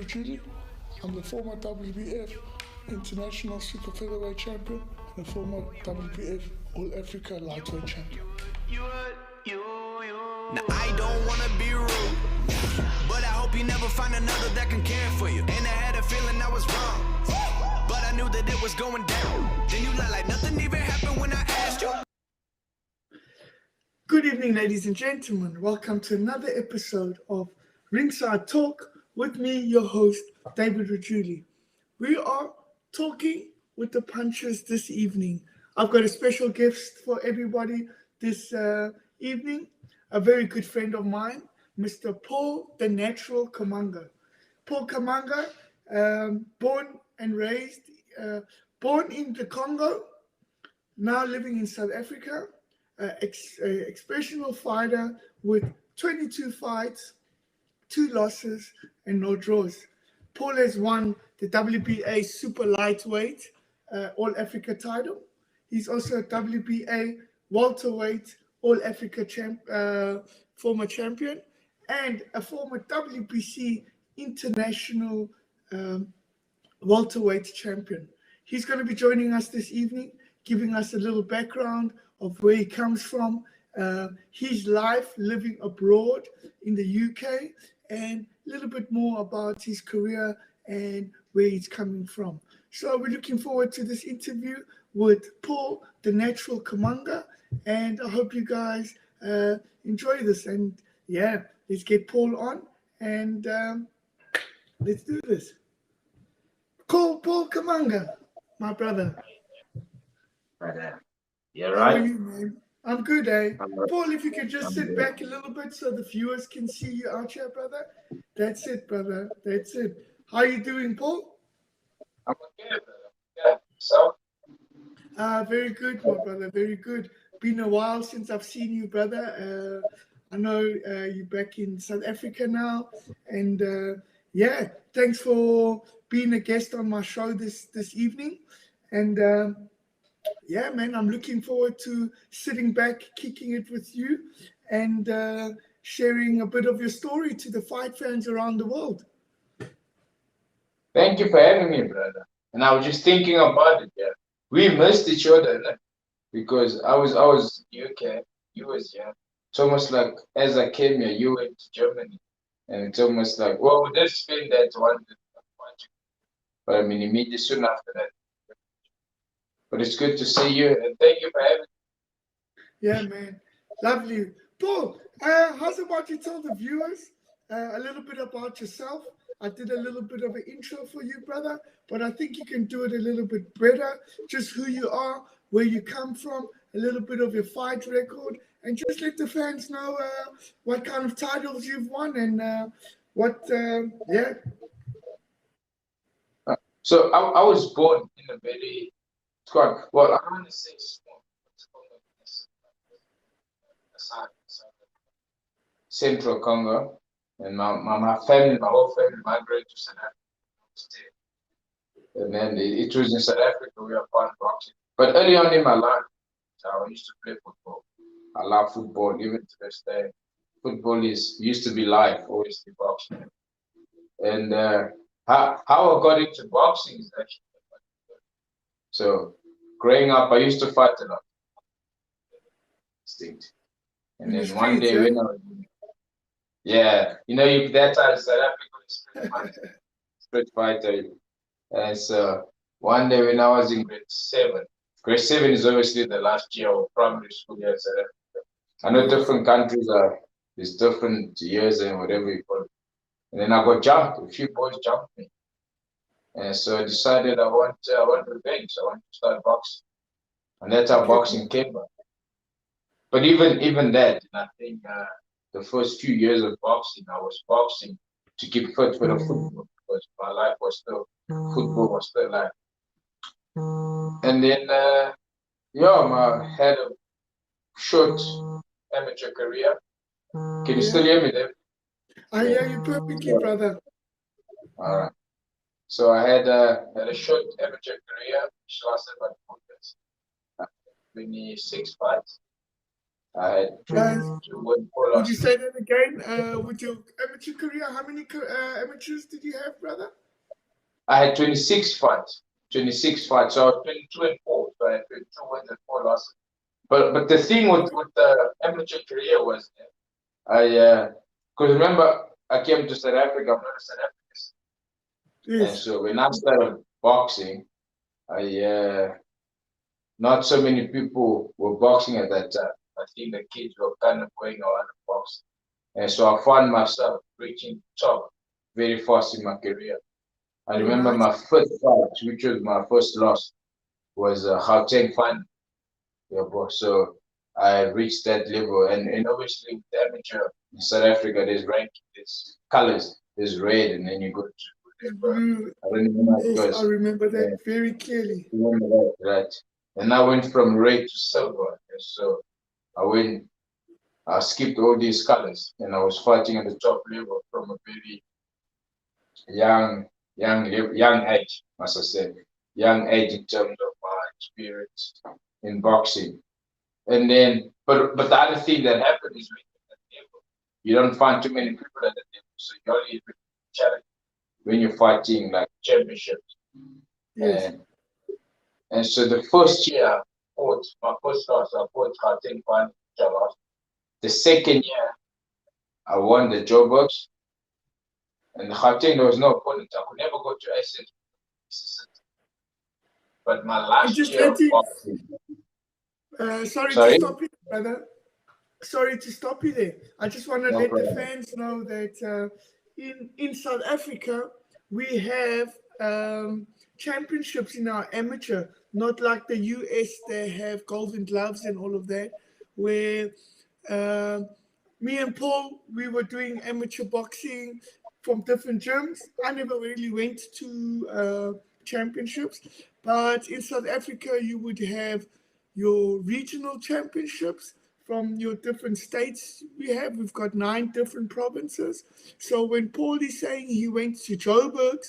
Rajuili. I'm the former WBF International Super Featherweight Champion and the former WBF All Africa Lightweight Champion. Now I don't wanna be rude, but I hope you never find another that can care for you. And I had a feeling I was wrong, but I knew that it was going down. Then you lie like nothing even happened when I asked you. Good evening, ladies and gentlemen. Welcome to another episode of Ringside Talk with me, your host, David Rajuili. We are talking with the punchers this evening. I've got a special guest for everybody this evening, a very good friend of mine, Mr. Paul the Natural Kamanga. Paul Kamanga, born and raised, born in the Congo, now living in South Africa, exceptional fighter with 22 fights, 2 losses, and no draws. Paul has won the WBA Super Lightweight All Africa title. He's also a WBA Welterweight All Africa former champion and a former WBC International Welterweight champion. He's going to be joining us this evening, giving us a little background of where he comes from, his life living abroad in the UK, and a little bit more about his career and where he's coming from. So we're looking forward to this interview with Paul the Natural Kamanga, and I hope you guys enjoy this. And yeah, let's get Paul on and let's do this. Call Paul Kamanga, my brother. You're How right. are you, man? I'm good, eh? I'm right. Paul, if you could just I'm sit good. back a little bit so the viewers can see you out here, brother. That's it, brother. That's it. How are you doing, Paul? I'm okay, brother. Yeah. So, Very good, my brother. Very good. Been a while since I've seen you, brother. I know you're back in South Africa now. And yeah, thanks for being a guest on my show this evening. And yeah, man, I'm looking forward to sitting back, kicking it with you, and sharing a bit of your story to the fight fans around the world. thank you for having me, brother. And I was just thinking about it. Yeah, we missed each other, like, because I was UK, you was yeah. It's almost like as I came here, you went to Germany, and it's almost like well, we did spend that one, but I mean immediately soon after that. But it's good to see you, and thank you for having me. Yeah, man. Lovely. Paul, how's about you tell the viewers a little bit about yourself? I did a little bit of an intro for you, brother, but I think you can do it a little bit better. Just who you are, where you come from, a little bit of your fight record, and just let the fans know what kind of titles you've won and yeah. So I was born in a very squad. Well, I want to say small. Central Congo, and my family, my whole family migrated to South Africa. And then it was in South Africa we were part of boxing. But early on in my life, I used to play football. I love football, even to this day. Football used to be life, always be boxing. And how I got into boxing is actually so growing up, I used to fight a lot. Instinct. And In the then one streets, day when I was yeah, you know, that time South Africa is street fighter. And so one day when I was in grade 7 is obviously the last year of primary school here in South Africa. I know different countries there's different years and whatever you call it. And then I got jumped. A few boys jumped me. And so I decided I want revenge. I want to start boxing. And that's how boxing came up. But even that, I think the first few years of boxing, I was boxing to keep fit for the football because my life was still football was still life. And then I had a short amateur career. Can you still hear me there? I hear you perfectly, brother. All right. So I had a short amateur career, which lasted about 4 years, 26 fights. I had Guys, 22 wins, 4 would you losses. say that again? With your amateur career, how many amateurs did you have, brother? I had 26 fights. 26 fights. So I was 22 and 4. So I had 22 wins and 4 losses. But the thing with the amateur career was, because remember, I came to South Africa. I'm not a South African. And Yes. so when I started boxing, not so many people were boxing at that time. I think the kids were kind of going around the boxing. And so I found myself reaching top very fast in my career. I remember Nice. my first fight, which was my first loss, was a Gauteng final. Yeah, bro. So I reached that level. And obviously, with amateur in South Africa, there's ranking, there's colors, there's red, and then you go to Blue. I don't even know how it Yes, I goes. remember that Yeah, very clearly. you remember that, right? And I went from red to silver. And so I skipped all these colors, and I was fighting at the top level from a very young age, as I said, young age in terms of my experience in boxing. And then, but the other thing that happened is when you're at that level, you don't find too many people at that level, so you only challenge when you're fighting like championships. Yes. And so the first year, I fought my first loss. I fought Gauteng final, which I lost. The second year, I won the Joburgs. And the Gauteng, there was no opponent. I could never go to SS. But my And last just year of letting, boxing, sorry to sorry, stop you, brother. Sorry to stop you there. I just want to no let the problem. fans know that in South Africa we have championships in our amateur, not like the US. They have golden gloves and all of that. Where me and Paul, we were doing amateur boxing from different gyms. I never really went to championships, but in South Africa, you would have your regional championships from your different states. We've got 9 different provinces. So when Paul is saying he went to Joburg,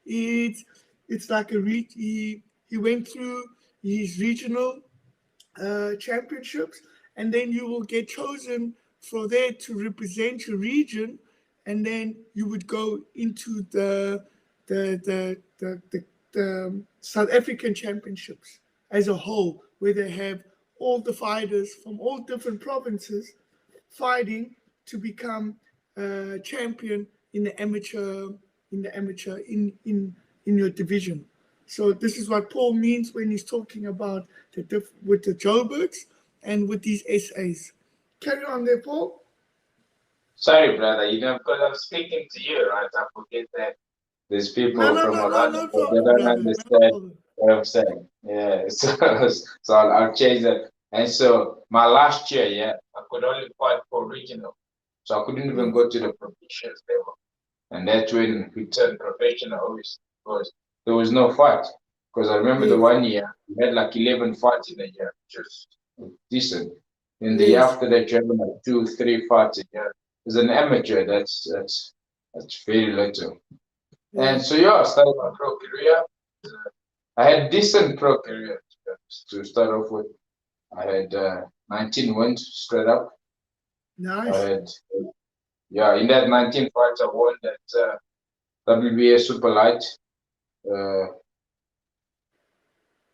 it's like he went through his regional championships, and then you will get chosen for there to represent your region, and then you would go into the South African championships as a whole, where they have all the fighters from all different provinces fighting to become a champion in the amateur in your division. So this is what Paul means when he's talking about with the Joburgs and with these SAs. Carry on there, Paul. Sorry, brother, because I'm speaking to you, right? I forget that there's No, people no, from no, no, around the no world that problem, don't brother. No understand problem. what I'm saying. Yeah, so I'll change that. And so my last year, yeah, I could only fight for regional. So I couldn't even go to the provincials level. And that's when we turned professional, obviously, because there was no fight. Because I remember the Yes, one year, we had like 11 fights in a year, which was decent. In the year yes, after that, you had like 2, 3 fights a year. As an amateur, that's very little. yeah. And so yeah, I started my pro career. I had decent pro career to start off with. I had 19 wins straight up. I Nice. had in that 19 fights I won that WBA Super Light,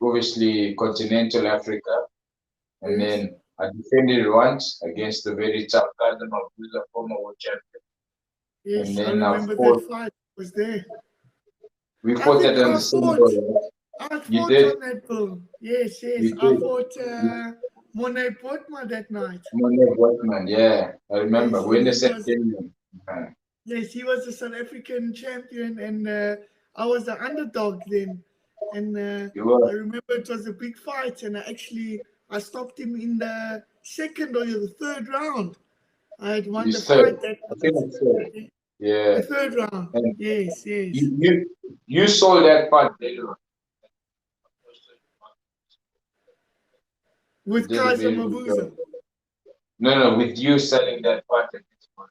obviously Continental Africa, and Yes, then I defended once against the very tough cousin of the former world champion. And yes. I then I remember that fought. fight was there. We I fought think that on the I same fought. day. I You fought did. on that bill. Yes, yes. You I did. fought Monet Portman that night. Monet Whitman, yeah, I remember. Yes, We're in the he same was. team. Yes, he was the South African champion, and I was the underdog then. And You were. I remember it was a big fight, and I stopped him in the second or the third round. I had won the He's third. fight that I night. think it's third. Yeah. The third round. And Yes, you yes. you you sold that part later on. You With did a Kaiser very good job. Mavuza. No, with you selling that part at this point,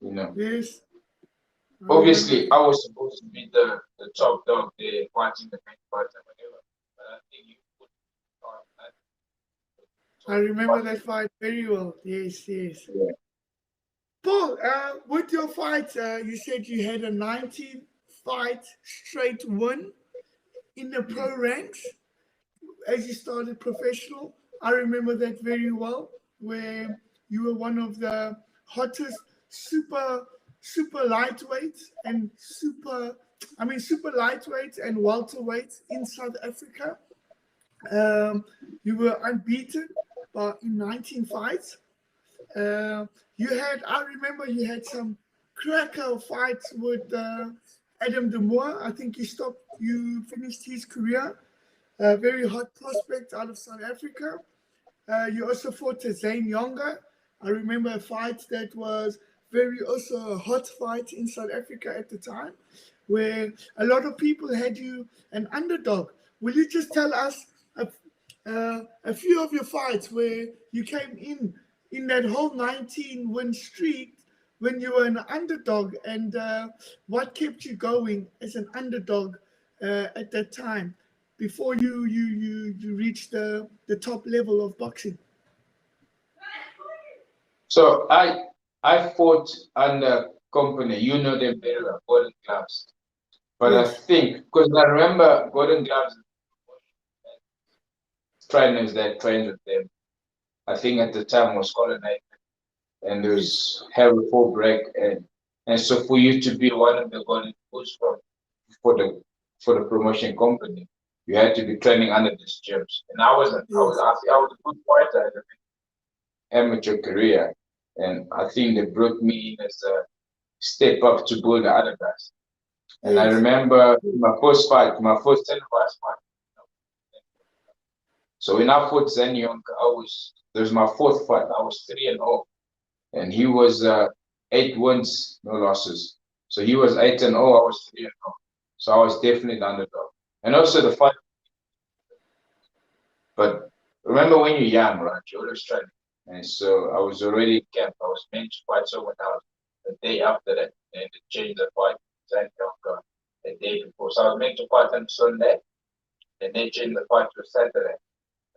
you know. Yes, I remember Obviously, that. I was supposed to be the top dog there watching the main fight or whatever. But I think you put on that I remember that fight very well. Yes, yes. Yeah. Paul, with your fight, you said you had a 19-fight straight win in the pro ranks as you started professional. I remember that very well, where you were one of the hottest super lightweights and super lightweights and welterweights in South Africa. You were unbeaten, but in 19 fights. I remember you had some cracker fights with Adam de Moor. I think you finished his career. A very hot prospect out of South Africa. You also fought Zane Younger. I remember a fight that was also a hot fight in South Africa at the time, where a lot of people had you an underdog. Will you just tell us a few of your fights where you came in that whole 19 win streak when you were an underdog, and what kept you going as an underdog at that time before you reached the top level of boxing? So I fought under company. You know them very well, Golden Gloves. But I Yes. think because I remember Golden Gloves trainers that trained with them. I think at the time was Colin and there was Harry Fulbright, and so for you to be one of the golden boots for the promotion company, you had to be training under these gyms. And I was a good fighter in the amateur career, and I think they brought me in as a step up to build the other guys. And I remember my first televised fight. So when I fought Zen Young, there was my fourth fight. I was 3-0, and he was 8 wins, no losses. So he was 8-0, I was 3-0. So I was definitely the underdog. And also the fight. But remember when you're young, right? You're always training. And so I was already in camp. I was meant to fight someone else the day after that, and they changed the fight. Zen Young the day before. So I was meant to fight on Sunday, and they changed the fight to Saturday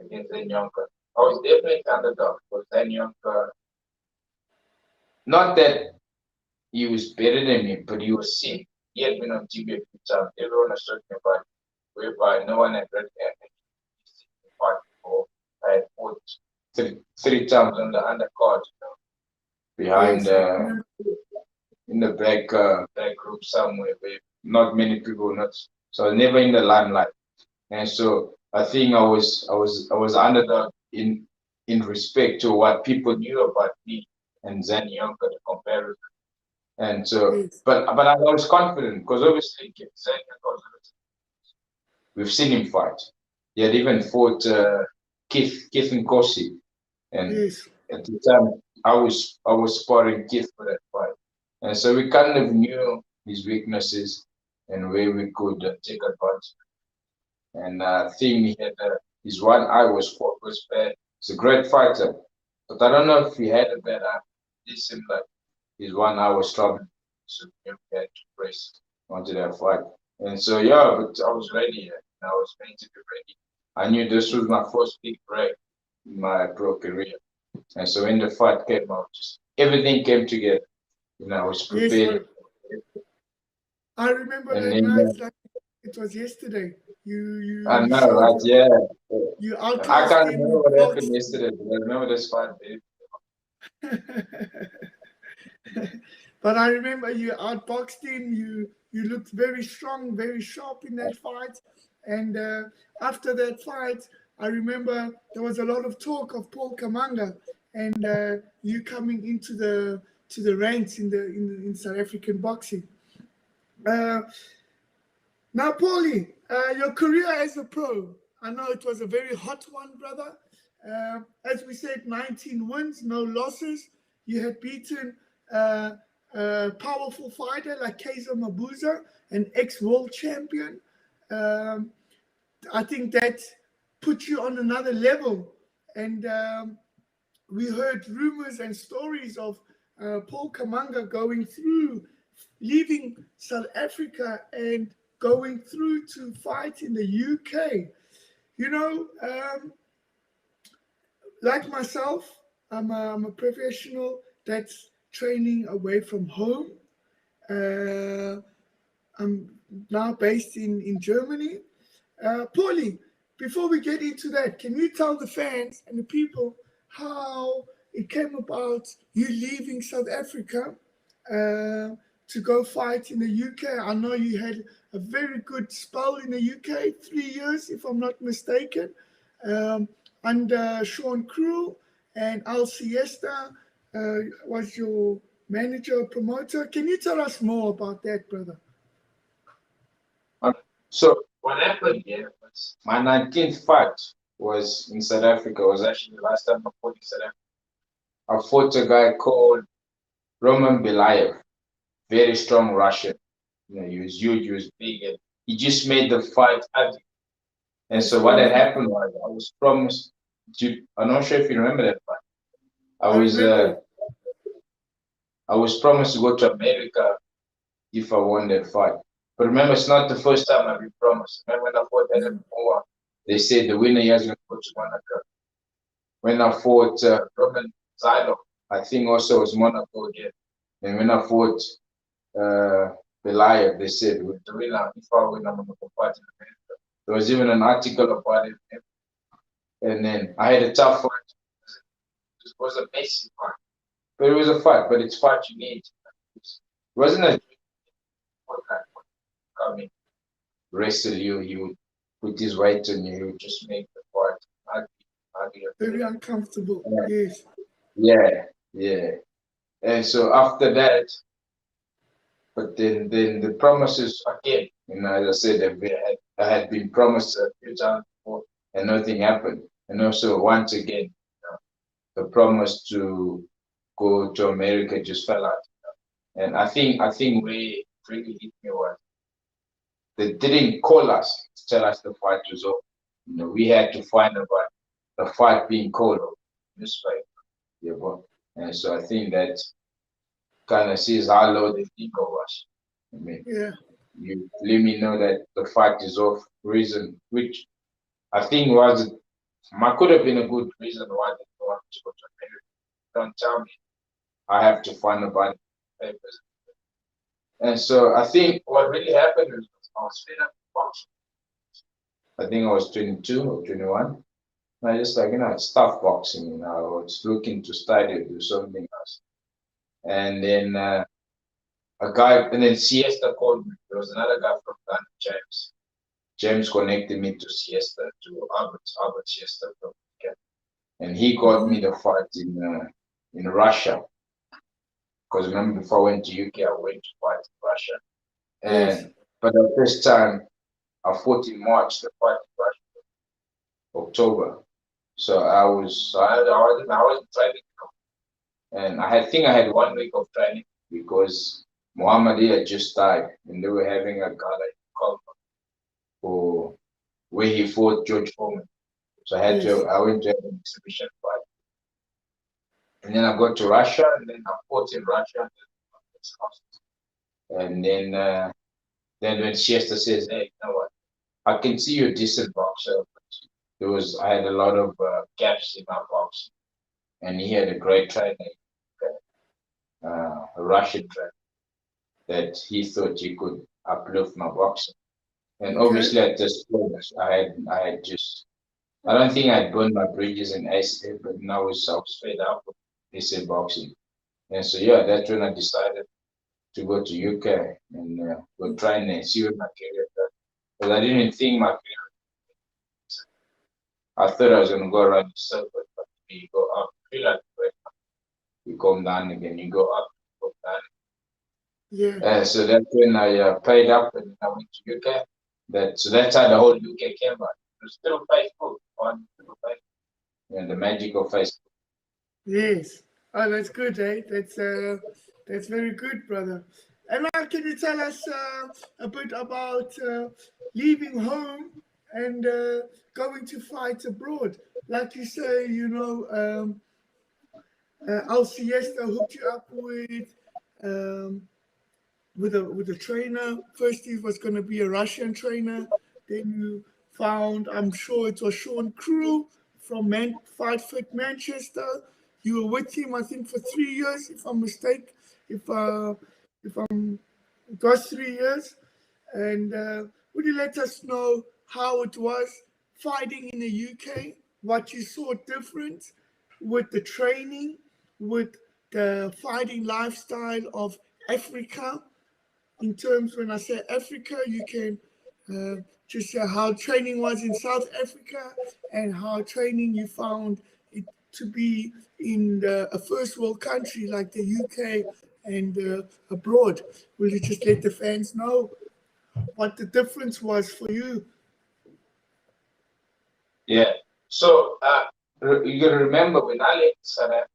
against Zen Young. I was definitely the underdog because Zen Young, not that he was better than me, but he was seen. He had been on TV a few times. Everyone was talking about it, whereby no one had really had any fight before. I had fought three times on the undercard, behind in the back group somewhere where not many people not. So I was never in the limelight, and so I think I was underdog in respect to what people knew about me and Zen Young, the comparison. And so, but I was confident because obviously Zen Young, we've seen him fight. He had even fought Keith Nkosi, and at the time I was sparring Keith for that fight, and so we kind of knew his weaknesses and where we could take advantage. And I think he had his one eye was bad. He's a great fighter, but I don't know if he had a bad eye. It seemed like his one eye was struggling, so he had to press onto that fight. And so but I was ready. I was meant to be ready. I knew this was my first big break in my pro career, and so when the fight came out, just everything came together. I was prepared. Yes, I remember and that night like it was yesterday. I know, right? Yeah. You I can't remember what happened yesterday, but I remember this fight, babe. But I remember you outboxed him. You looked very strong, very sharp in that fight. And after that fight, I remember there was a lot of talk of Paul Kamanga and you coming into the ranks in South African boxing. Now, Paulie, your career as a pro, I know it was a very hot one, brother. As we said, 19 wins, no losses. You had beaten a powerful fighter like Kaiser Mabuza, an ex-world champion. I think that put you on another level. And we heard rumors and stories of Paul Kamanga leaving South Africa and going through to fight in the UK. like myself, I'm a professional that's training away from home. Uh, I'm now based in Germany. Paulie, before we get into that, can you tell the fans and the people how it came about you leaving South Africa to go fight in the UK? I know you had a very good spell in the UK, 3 years, if I'm not mistaken, um, under Sean Crew and Al Siesta was your manager or promoter. Can you tell us more about that, brother? So what happened here was my 19th fight was in South Africa. It was actually the last time I fought in South Africa. I fought a guy called Roman Belayev, very strong Russian. You know, he was huge, he was big, and he just made the fight ugly. And so what had happened was I was promised to, I'm not sure if you remember that fight. I remember. was promised to go to America if I won that fight. But remember, it's not the first time I've been promised. Remember when I fought Adam Moore, they said the winner has going to go to Monaco. When I fought Roman Zylov, I think also was Monaco again. And when I fought Belayev, they said with the winner, if I win, I'm going to go fight in America. There was even an article about it. And then I had a tough fight. It was a basic fight. But it was a fight, but it's fight you need. It wasn't a come in, wrestle you, he would put his weight on you, he would just make the fight ugly. Very uncomfortable. Yes. Yeah. And so after that, but then the promises again, you know, as I said, I had been promised a few times before and nothing happened. And also once again, you know, the promise to go to America just fell out. You know? And I think where it really hit me was they didn't call us to tell us the fight was over. You know, we had to find out the fight being called over. This fight, yeah, but, and so I think that kind of sees how low they think of us. I mean, Yeah. you let me know that the fight is off reason, which I think could have been a good reason why they don't want to go to America. Don't tell me I have to find about papers. And so I think what really happened was I was fed up with boxing. I think I was 22 or 21. And I just like, you know, it's tough boxing, you know, I was looking to study, do something else. And then and then Siesta called me. There was another guy from Ghana, James. James connected me to Siesta, to Albert Siesta from UK. And he got me the fight in Russia. Because remember, before I went to UK, I went to fight in Russia. And but the first time I fought in March, the fight in Russia, October. So I wasn't training, and I think I had 1 week of training because Muhammad had just died, and they were having a gala in Colma for where he fought George Foreman. So I went to have an exhibition fight, and then I got to Russia, and then I fought in Russia, and then when Siesta says, "Hey, you know what? I can see you're a decent boxer." I had a lot of gaps in my boxing, and he had a great trainer, a Russian trainer, that he thought he could uplift my boxing. And obviously at this point, I don't think I'd burned my bridges in SA, but now I was fed up with SA boxing. And so yeah, that's when I decided to go to UK and go try and see what my career does. Because I didn't think my career. I thought I was going to go around the circle, but you go up, you feel like you come down again, you go up, you come down. Yeah. So that's when I paid up and I went to UK. So that's how the whole UK came out. It was still Facebook, and the magic of Facebook. Yes. Oh, that's good, eh? That's very good, brother. And now, can you tell us a bit about leaving home and going to fight abroad? Like you say, you know, Al Siesta hooked you up with a trainer. First, he was going to be a Russian trainer. Then you found, I'm sure it was Sean Crew, from Fight Fit Manchester. You were with him, I think, for 3 years, if I'm mistaken. It was 3 years. And would you let us know how it was fighting in the UK? What you saw different with the training, with the fighting lifestyle of Africa? In terms, when I say Africa, you can just say how training was in South Africa and how training you found it to be in a first world country like the UK and abroad. Will you just let the fans know what the difference was for you? Yeah. So you gotta remember when I left South Africa,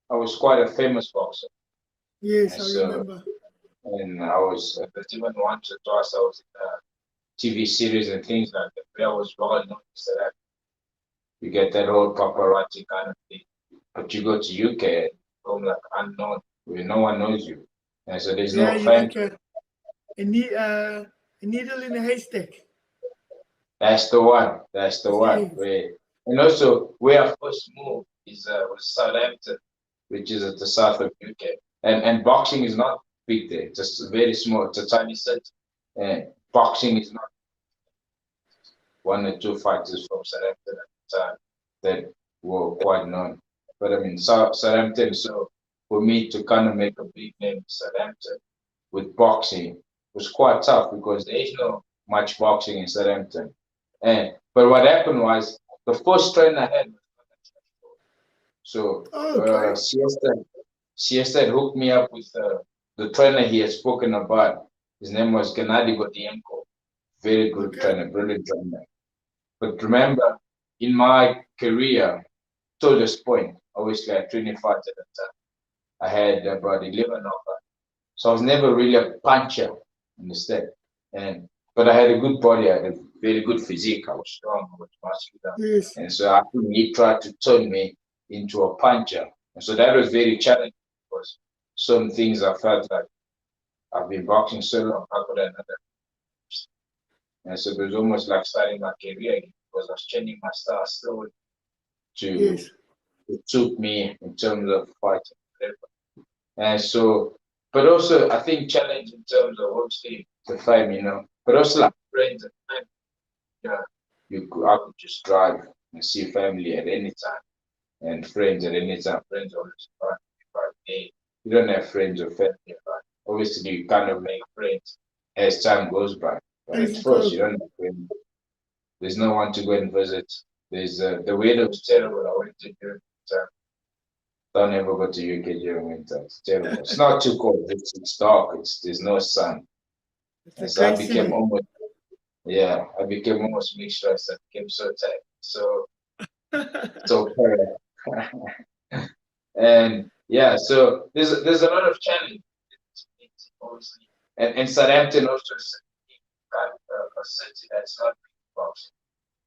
I was quite a famous boxer. Yes, And I so, remember. and I was even once or twice I was in TV series and things like that. Where I was well known in South Africa. You get that whole paparazzi kind of thing. But you go to UK, from like unknown, where no one knows you. And so there's Yeah, no you're fame. like a needle in a haystack. That's the one. That's the one. Yes. And also, where I first moved was Southampton, which is at the south of UK. And boxing is not big there. It's just very small. It's a tiny city. And boxing is not one or two fighters from Southampton at the time that were quite known. But I mean, Southampton, so for me to kind of make a big name in Southampton with boxing was quite tough because there is no much boxing in Southampton. But what happened was the first trainer I had was so Okay. Siesta had hooked me up with the trainer he had spoken about. His name was Gennady Godienko. Very good trainer, brilliant trainer. But remember, in my career, to this point, obviously at 25 at the time, I had about 11 knockouts. So I was never really a puncher, understand? But I had a good body, I had a very good physique, I was strong, I was muscular. Yes. And so I think he tried to turn me into a puncher. And so that was very challenging because some things I felt like I've been boxing so long, how could I not? And so it was almost like starting my career again because I was changing my style slowly to suit me in terms of fighting. And so, but also I think challenge in terms of obviously the fame, but also like friends and family. I could just drive and see family at any time and friends at any time. Friends always fun. You don't have friends or family, but obviously you kind of make friends as time goes by. But at first, you don't have friends. There's no one to go and visit. There's the weather was terrible. I went to during winter. Don't ever go to UK during winter. It's terrible. It's not too cold. It's dark. There's no sun. And so I became almost mixed-stressed. I became so tired. So and yeah, so there's a lot of challenge, obviously. And Southampton also is a city that's not big in boxing.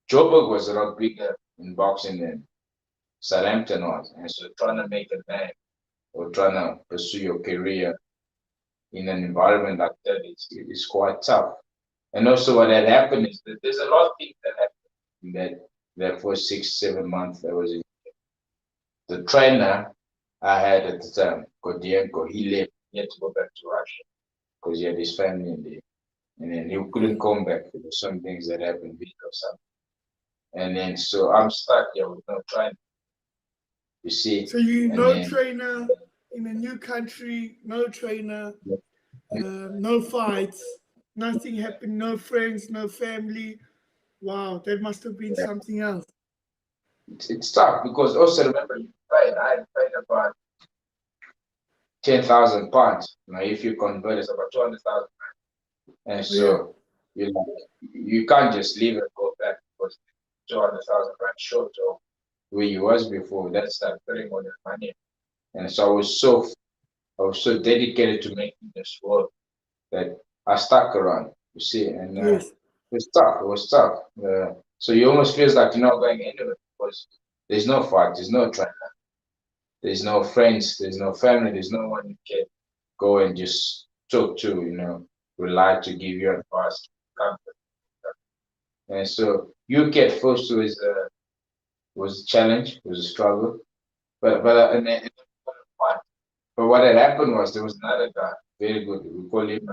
Joburg was a lot bigger in boxing than Southampton was. And so trying to make a name or trying to pursue your career in an environment like that is quite tough. And also what had happened is that there's a lot of things that happened in that first 6-7 months that was in the trainer I had at the time, Godienko, he left. He had to go back to Russia because he had his family in there. And then he couldn't come back. There were some things that happened or something. And then so I'm stuck here with no trainer. You see? So trainer in a new country, no trainer, no fights, nothing happened, no friends, no family. Wow, that must have been something else. It's tough because also remember I paid about 10,000 pounds. If you convert, it's about 200,000. And so you can't just leave and go back because 200,000 rand short of where you was before. That's like putting all your money. And so I was so dedicated to making this work that I stuck around. You see, and it was tough. It was tough. So you almost feels like you're not going anywhere because there's no fight, there's no trainer, there's no friends, there's no family, there's no one you can go and just talk to, rely to give you advice, comfort. And so UK at first was was a challenge, it was a struggle. And then, but what had happened was there was another guy, very good. We call him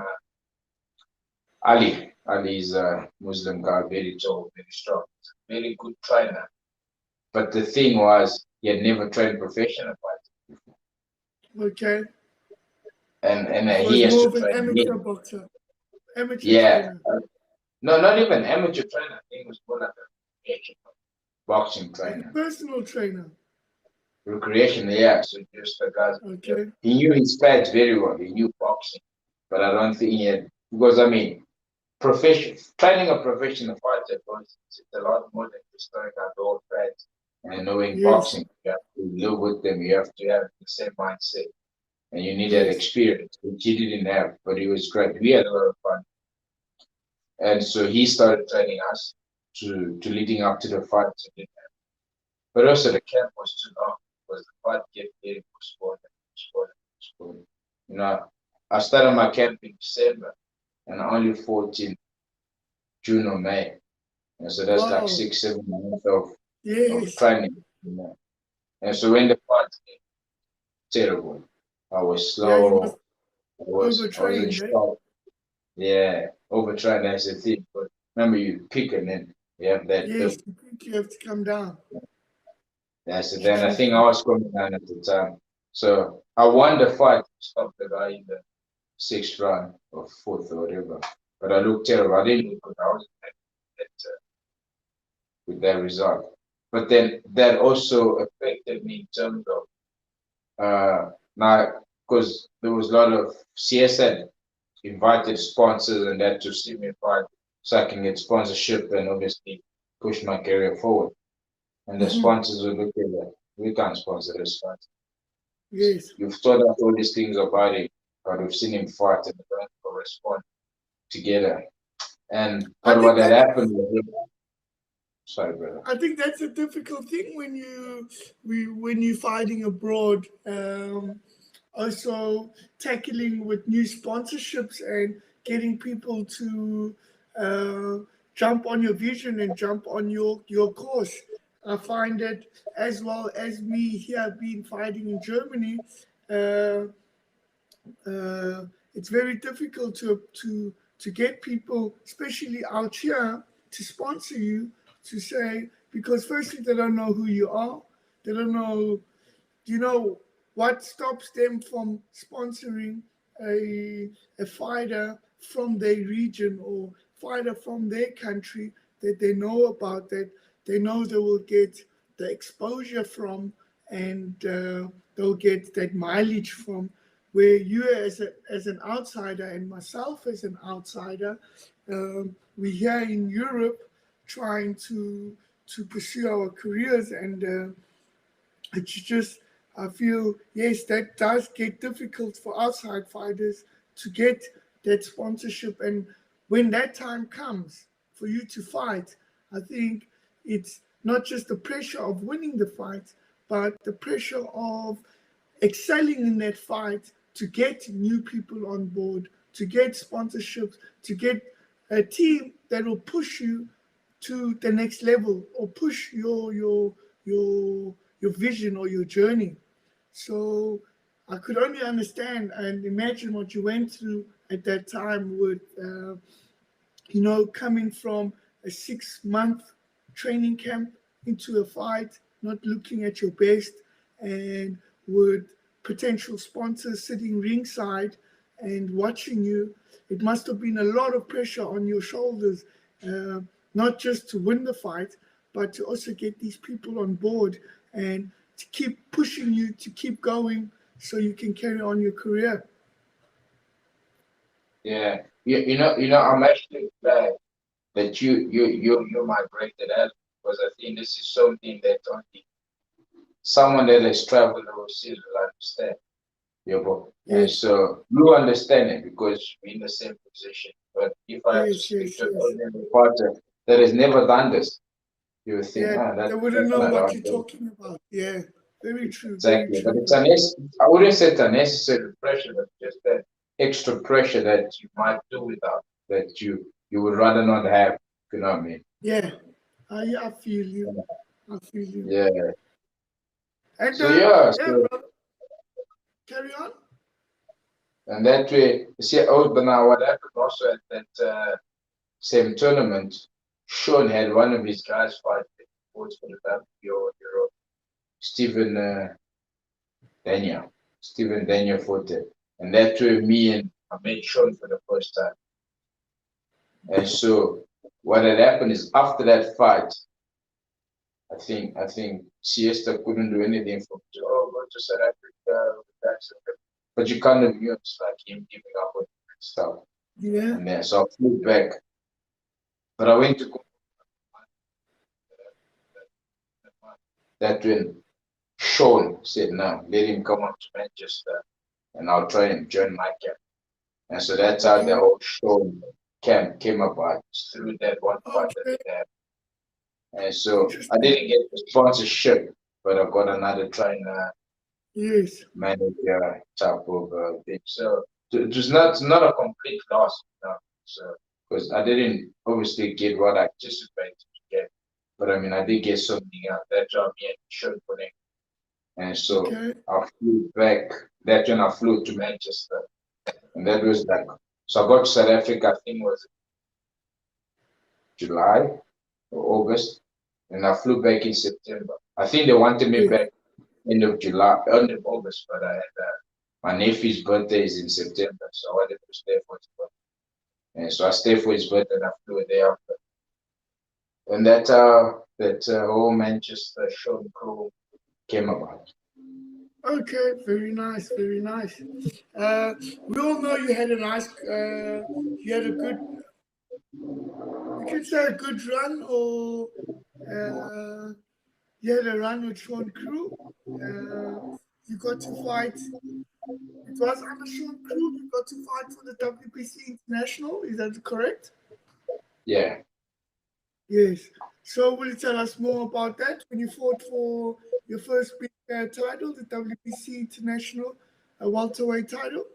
Ali. Ali is a Muslim guy, very tall, very strong, very good trainer. But the thing was, he had never trained professional fighting. Okay. And So he it's has more to of an train me. amateur boxer. Amateur Yeah. trainer. No, not even amateur trainer. I think it was more like a recreational boxing Like a trainer. personal trainer. Recreational, yeah. So just the guys. Okay. He knew his pads very well. He knew boxing, but I don't think he had, because I mean, training a professional fighter, it's a lot more than just knowing how to hold pads and knowing Yes. boxing. You have to live with them. You have to have the same mindset, and you need that Yes. experience, which he didn't have. But he was great. We had a lot of fun, and so he started training us to leading up to the fights. But also the camp was too long because the fight kept getting postponed. You know, I started my camp in December and I only fought in June or May. And so that's like Wow. 6-7 months of Yes. training. You know. And so when the fight came, terrible. I was Yeah, you slow. must I was in overtrained, eh? shock. Yeah, overtrained, that's the thing. But remember, you pick and then you have that Yes, dip. you think you have to come down. That's it. Then I think I was coming down at the time. So I won the fight, stopped the guy in the 6th round or 4th or whatever. But I looked terrible. I didn't look good. I was with that result. But then that also affected me in terms of now, because there was a lot of CSN invited sponsors and that to see me fight, so I can get sponsorship and obviously push my career forward. And the sponsors will look at that. We can't sponsor this fight. Yes. You've thought out all these things about it, but we've seen him fight and they don't correspond together. And I but think what had that happened was, sorry, brother. I think that's a difficult thing when you're fighting abroad. Also tackling with new sponsorships and getting people to jump on your vision and jump on your course. I find that as well as me here being fighting in Germany, uh, it's very difficult to get people, especially out here, to sponsor you, to say, because firstly they don't know who you are, they don't know, you know, what stops them from sponsoring a fighter from their region or fighter from their country that they know about, that they know they will get the exposure from, and they'll get that mileage from. Where you as an outsider and myself as an outsider, we're here in Europe trying to pursue our careers, and it's just, I feel, yes, that does get difficult for outside fighters to get that sponsorship. And when that time comes for you to fight, I think it's not just the pressure of winning the fight, but the pressure of excelling in that fight to get new people on board, to get sponsorships, to get a team that will push you to the next level or push your vision or your journey. So I could only understand and imagine what you went through at that time with, coming from a 6-month training camp into a fight, not looking at your best, and with potential sponsors sitting ringside and watching you. It must have been a lot of pressure on your shoulders, not just to win the fight, but to also get these people on board and to keep pushing you to keep going so you can carry on your career. Yeah, I'm actually glad that you migrated out, because I think this is something that only someone that has traveled overseas will understand. Yeah, bro. And Yes, so you understand it because we're in the same position. But if I have to yes, speak yes, to an yes. ordinary partner that has never done this, you would think, Yeah, they wouldn't that's know not what hard. you're talking about. Yeah, very true, very Exactly. But true. it's I wouldn't say it's unnecessary pressure, but just that extra pressure that you might do without, that you would rather not have, you know what I mean? Yeah, I feel you. I feel you. Yeah. And So yeah, brother, carry on. and that way, you see, but now what happened also at that same tournament, Sean had one of his guys fight for the WBO Europe, Daniel. Stephen Daniel fought it. And that way, me and I met Sean for the first time. And so what had happened is after that fight, I think Siesta couldn't do anything for me. Go to South Africa, but you kind of knew it's like him giving up on stuff. Yeah. And then so I flew back. But I went to that when Sean said, no, let him come up to Manchester and I'll try and join my camp. And so that's how the whole Sean camp came about, through that one fight that we had. And so I didn't get the sponsorship, but I got another trainer, manager type of thing. So it was not a complete loss, so because I didn't obviously get what I anticipated to get, but I mean I did get something out. That job me and Sean putting. And so I flew back. That's when I flew to Manchester, and that was like, so I got to South Africa. I think it was July or August, and I flew back in September. I think they wanted me back end of August, but I had my nephew's birthday is in September, so I wanted to stay for his birthday. And so I stayed for his birthday, and I flew a day after. And that whole Manchester show crew came about. Okay, very nice, very nice. We all know you had a nice, you had a good, we could say a good run, or you had a run with Sean Crew. You got to fight. It was under Sean Crew. You got to fight for the WBC International. Is that correct? Yeah. Yes. So will you tell us more about that when you fought for your first big title, the WBC International welterweight title?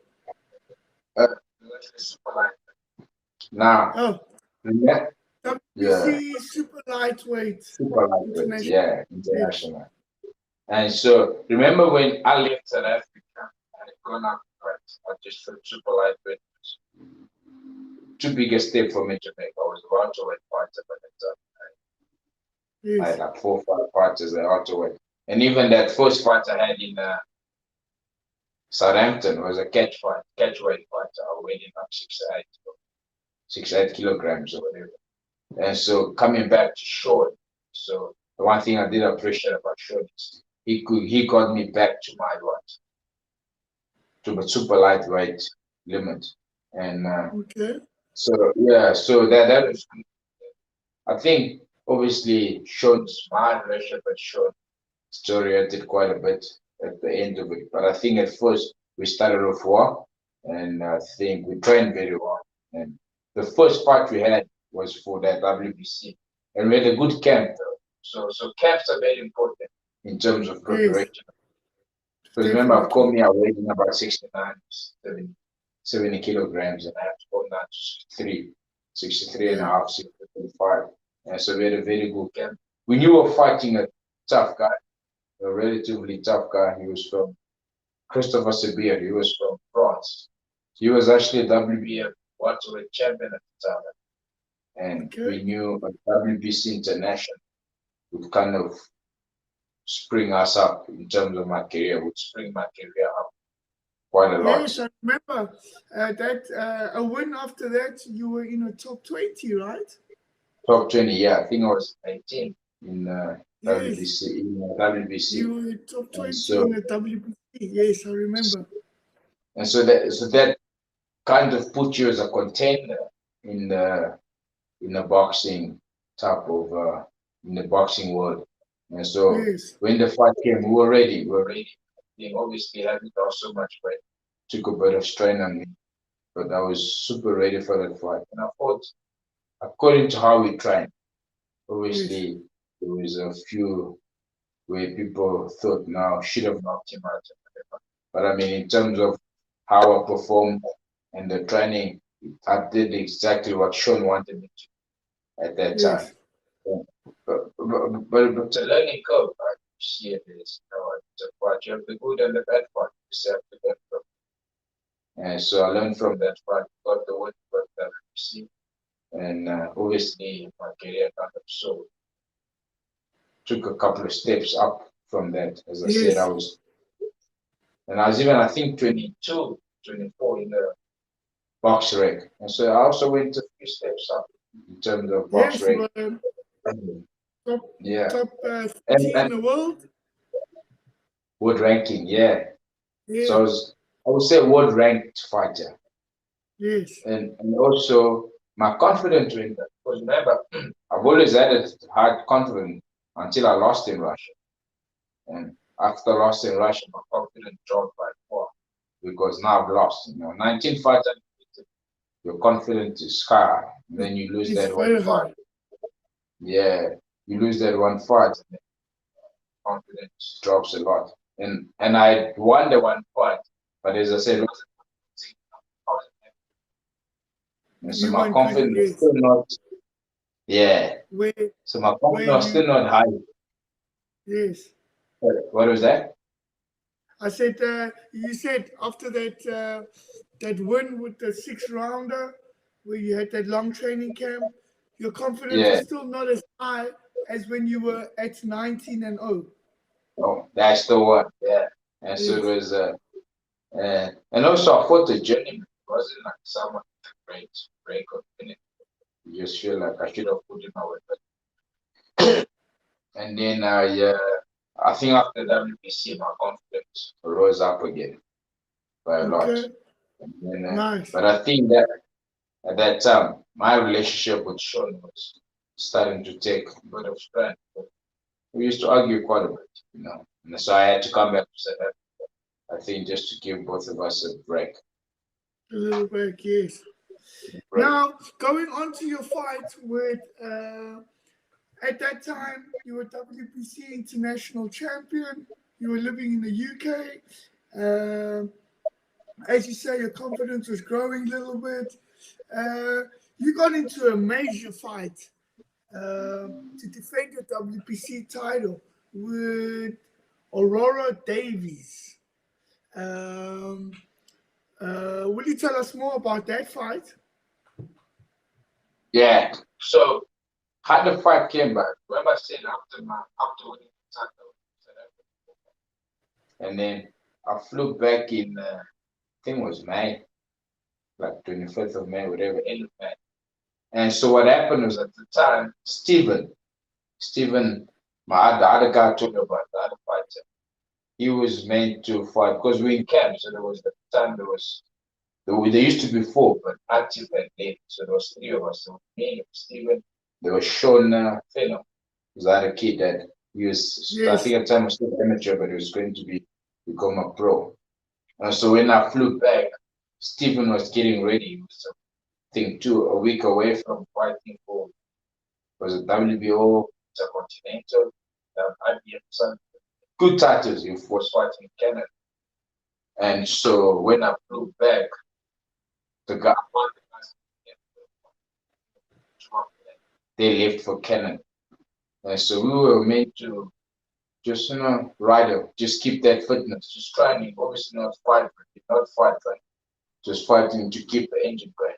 Now. Yeah. WBC super lightweight. Super lightweight. Yeah, international. Yes. And so remember when I left South Africa, I had gone out, I just felt super lightweight. Too big a step for me to make. I was about to wait fighter by the time. I had like 4 or 5 fights as an welterweight. And even that first fight I had in Southampton was a catchweight fight. I weighed in up 6'8" kilograms or whatever. And so coming back to Sean, so the one thing I did appreciate about Sean is he got me back to my to the super lightweight limit. And so yeah, so that was good. I think obviously Sean's my relationship with Sean deteriorated quite a bit at the end of it. But I think at first we started off well, and I think we trained very well. And the first fight we had was for that WBC, and we had a good camp though. So camps are very important in terms of preparation. So remember, I've come here weighing about 69, 70 kilograms, and I have to go down to 63 and a half, 65. And so we had a very good camp. We knew we were fighting a tough guy, a relatively tough guy. He was from Christopher Sabir. He was from France. He was actually a WBF welterweight champion at the time. And we knew a WBC international would kind of spring us up in terms of my career, would spring my career up quite a lot. Yes, I remember that a win after that, you were in the top 20, right? Top 20, yeah. I think I was 18 in WBC. You were top 20 in the WBC. Yes, I remember. And so that kind of put you as a contender in the boxing type of in the boxing world. And so when the fight came, we were ready. Obviously, having lost so much weight took a bit of strain on me, but I was super ready for that fight. And I fought according to how we trained. Obviously, there was a few where people thought, no, should have knocked him out. But I mean, in terms of how I performed and the training, I did exactly what Sean wanted me to at that time. But it's a learning curve, right? You see it is, it's a part. You have the good and the bad part. You just have to learn from. And so I learned from that part, got the word that I received. And obviously my career kind of so took a couple of steps up from that. As I said, I was even, I think, 22, 24 in the box rec. And so I also went a few steps up in terms of box rec. Top 15 in the world. World ranking, yeah. Yeah. So I would say world ranked fighter. Yes. And also my confidence in that, because remember, I've always had a high confidence until I lost in Russia. And after I lost in Russia, my confidence dropped by 4 because now I've lost. 19 fights, your confidence is sky high. And then you lose that one fight. Yeah, you lose that one fight, and confidence drops a lot. And I won the one fight, but as I said, so my confidence is still not. Yeah. So my confidence was still not high. Yes. What was that? I said, you said after that win with the 6th rounder, where you had that long training camp, your confidence is still not as high as when you were at 19-0. Oh, that's the one. Yeah. And so it was, and also I fought the journeyman. It wasn't like someone with a great record in it. You just feel like I should have put in my work. And then I think after WBC, my confidence rose up again by a lot. And then, nice. But I think that at that time, my relationship with Sean was starting to take a bit of strength. We used to argue quite a bit, And so I had to come back to South Africa, I think, just to give both of us a break. A little break, yes. Now, going on to your fight with, at that time, you were WBC international champion. You were living in the UK. As you say, your confidence was growing a little bit. You got into a major fight to defend your WBC title with Aurora Davies. Will you tell us more about that fight? Yeah. So how the fight came back? Remember I said after winning the title, and then I flew back in, I think it was May, like 25th of May, whatever, end of May. And so what happened was at the time, Stephen, the other guy I told you about, the other fighter, he was meant to fight because we're in camp. So there used to be 4, but active and late. So there was 3 of us. So me, Stephen, there was Sean Fenno, who's the other kid that he was, I think at the time was still amateur, but he was going to become a pro. And so when I flew back, Stephen was getting ready. He was, I think, a week away from fighting for, was it WBO, Intercontinental, IBF, something. Good titles. He was fighting in Canada. And so when I flew back, the guy, they left for Canada. And so we were meant to just, just keep that fitness, just trying, obviously not fight, right? Just fighting to keep the engine going.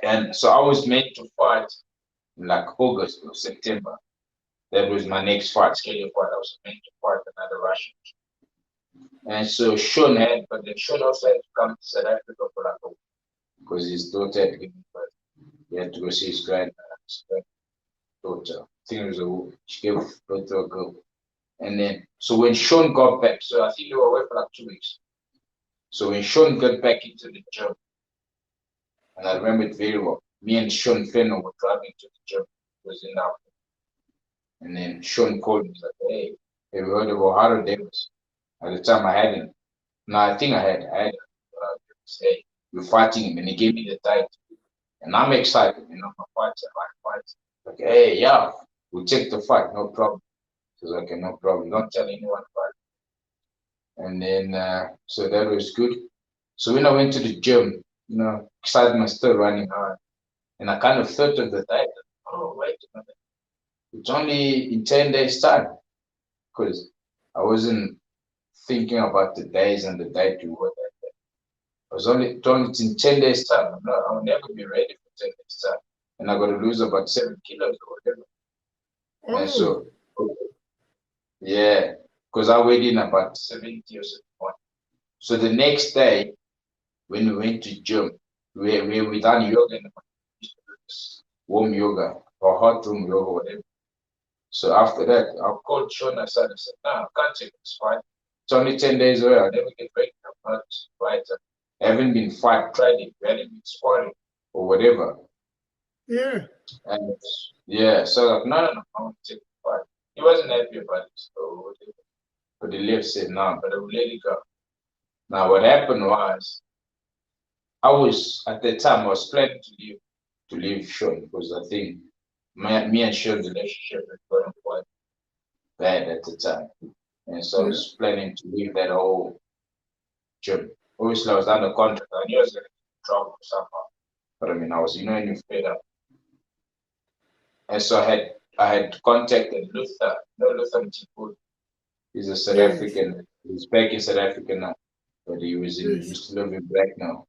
And so I was meant to fight in like August or September. That was my next fight, scheduled fight. I was meant to fight another Russian. And so Sean but then Sean also had to come to South Africa for like a week because his daughter had given birth. He had to go see his granddaughter. I think it was she gave birth to a girl. And then, so when Sean got back, so I think they were away for like 2 weeks. So when Sean got back into the gym, and I remember it very well, me and Sean Fenno were driving to the gym. It was in Africa. And then Sean called me, he's like, hey, have you heard of O'Hara Davis? At the time I hadn't. No, I think I had. Hey, you're fighting him, and he gave me the title. And I'm excited, my fights, I like fights. Like, hey, yeah, we'll take the fight, no problem. He was like, okay, no problem. Don't tell anyone about it. And then, so that was good. So when I went to the gym, excitement still running hard. And I kind of thought of the title. Oh, wait a minute. it's only in 10 days time, because I wasn't thinking about the days and the date to work that day. I was only told it's in 10 days time. I'll never be ready for 10 days time. And I got to lose about 7 kilos or whatever. And so, yeah, because I weighed in about 70 or 71. So the next day, when we went to gym, we done yoga in the warm yoga or hot room yoga, whatever. So after that, I called Sean aside and said, no, I can't take this fight. It's only 10 days away. I'll never get ready. I'm not fighter. I haven't been training, we hadn't been sparring or whatever. Yeah. And yeah, so like, no, I want to take the fight. He wasn't happy about it, so whatever. But the left said, no, but I will let it go. Now, what happened was, at that time, I was planning to leave Sean, because I think me and Sean's relationship had gotten quite bad at the time. And so I was planning to leave that whole gym. Obviously, I was under contract. I knew I was going to get in trouble somehow. But I mean, I was, when you fed up. And so I had contacted Luther. Luther Mtikul. He's a South African. He's back in South Africa now. But he used to live in Bracknell.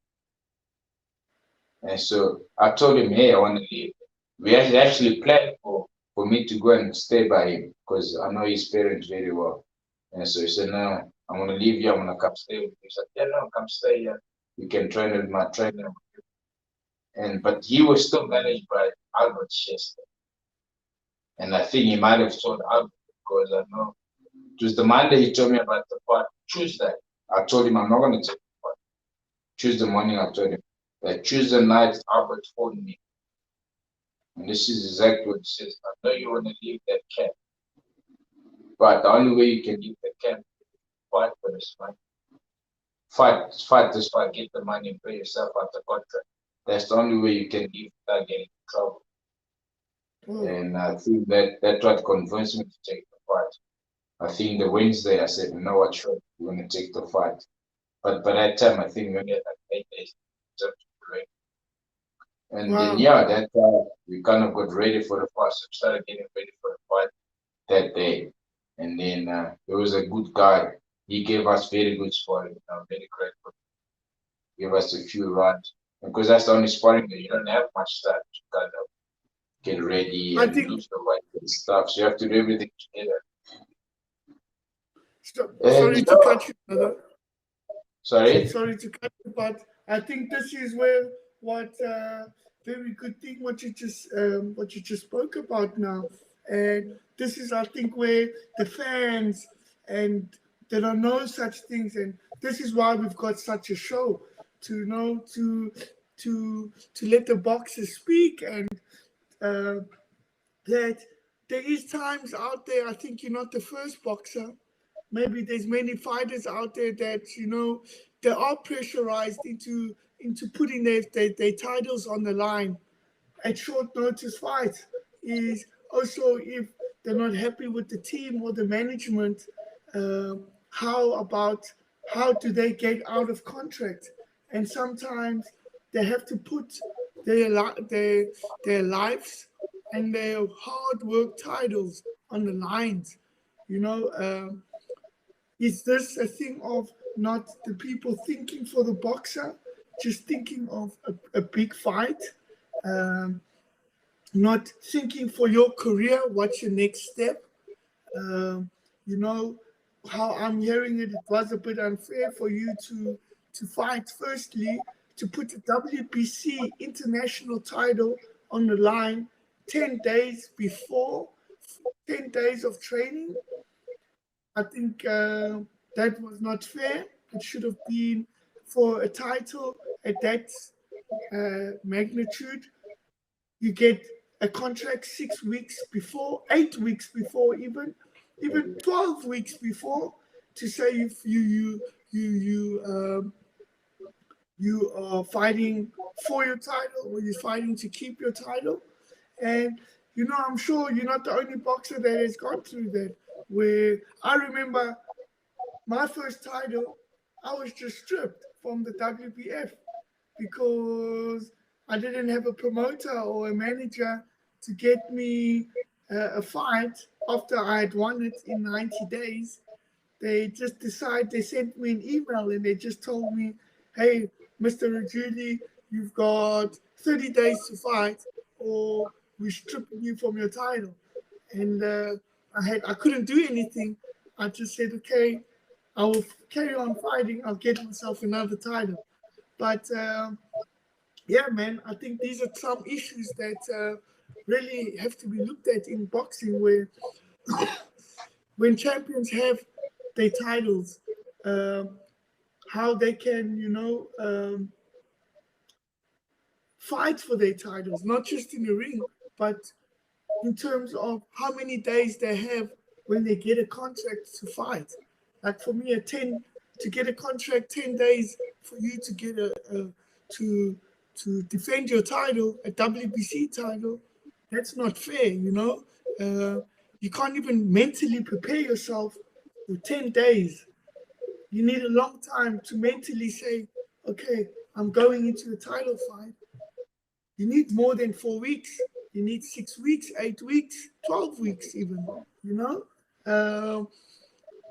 And so I told him, hey, I want to leave. We had actually planned for me to go and stay by him, because I know his parents very well. And so he said, no, I'm going to leave you. I'm going to come stay with you. He said, yeah, no, come stay here. You can train with my trainer. But he was still managed by Albert Chester. And I think he might have told Albert, because I know it was the Monday he told me about the part. Tuesday, I told him I'm not going to take the part. Tuesday morning, I told him. That Tuesday night, Albert phoned me. And this is exactly what he says. I know you want to leave that camp, but the only way you can leave that camp is to fight for this money. Fight this fight, get the money and pay yourself out the contract. That's the only way you can leave without getting in trouble. And I think that's what convinced me to take the fight. I think the Wednesday I said, you know what, sure, we're going to take the fight. But by that time, I think we only had like 8 days to break. And then, that we kind of got ready for the fight. So we started getting ready for the fight that day. And then there was a good guy. He gave us very good sparring. I'm very grateful. He gave us a few rounds. Because that's the only sparring that you don't have much time to kind of get ready and lose the weight and stuff. So you have to do everything together. Sorry to cut you, brother. Sorry? Sorry to cut you, but I think this is where very good thing what you just spoke about now. And this is, I think, where the fans and there are no such things, and this is why we've got such a show to let the boxers speak, and that there is times out there. I think you're not the first boxer. Maybe there's many fighters out there that they are pressurized into putting their titles on the line at short notice fights. Is also if they're not happy with the team or the management, how do they get out of contract? And sometimes they have to put their lives and their hard work titles on the lines. Is this a thing of not the people thinking for the boxer, just thinking of a big fight, not thinking for your career, what's your next step? How I'm hearing it, it was a bit unfair for you to fight, firstly, to put the WBC international title on the line 10 days before, 10 days of training. I think that was not fair. It should have been for a title at that magnitude. You get a contract 6 weeks before, 8 weeks before, even 12 weeks before, to say if you are fighting for your title or you're fighting to keep your title. And I'm sure you're not the only boxer that has gone through that. Where I remember my first title, I was just stripped from the WBF because I didn't have a promoter or a manager to get me a fight after I had won it in 90 days. They just they sent me an email and they just told me, hey, Mr. Rajuili, you've got 30 days to fight or we're stripping you from your title. And I couldn't do anything. I just said, okay, I will carry on fighting. I'll get myself another title. But yeah, man, I think these are some issues that really have to be looked at in boxing, where when champions have their titles, how they can, fight for their titles, not just in the ring, but in terms of how many days they have when they get a contract to fight. Like for me, to get a contract, 10 days for you to get to defend your title, a WBC title, that's not fair, you can't even mentally prepare yourself for 10 days. You need a long time to mentally say, okay, I'm going into a title fight. You need more than 4 weeks. You need 6 weeks, 8 weeks, 12 weeks even,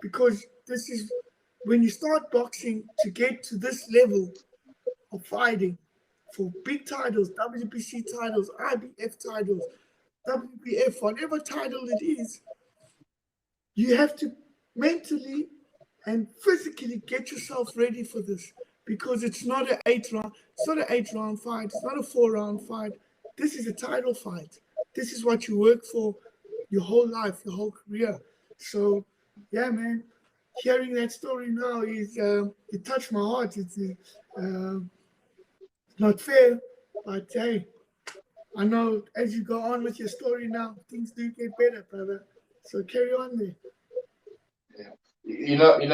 because this is when you start boxing to get to this level of fighting for big titles, WBC titles, IBF titles, WBF, whatever title it is, you have to mentally and physically get yourself ready for this, because it's not an 8-round fight, it's not a 4-round fight. This is a title fight. This is what you work for your whole life, your whole career. So yeah, man, hearing that story now is it touched my heart. It's not fair, but hey, I know as you go on with your story now, things do get better, brother. So carry on there.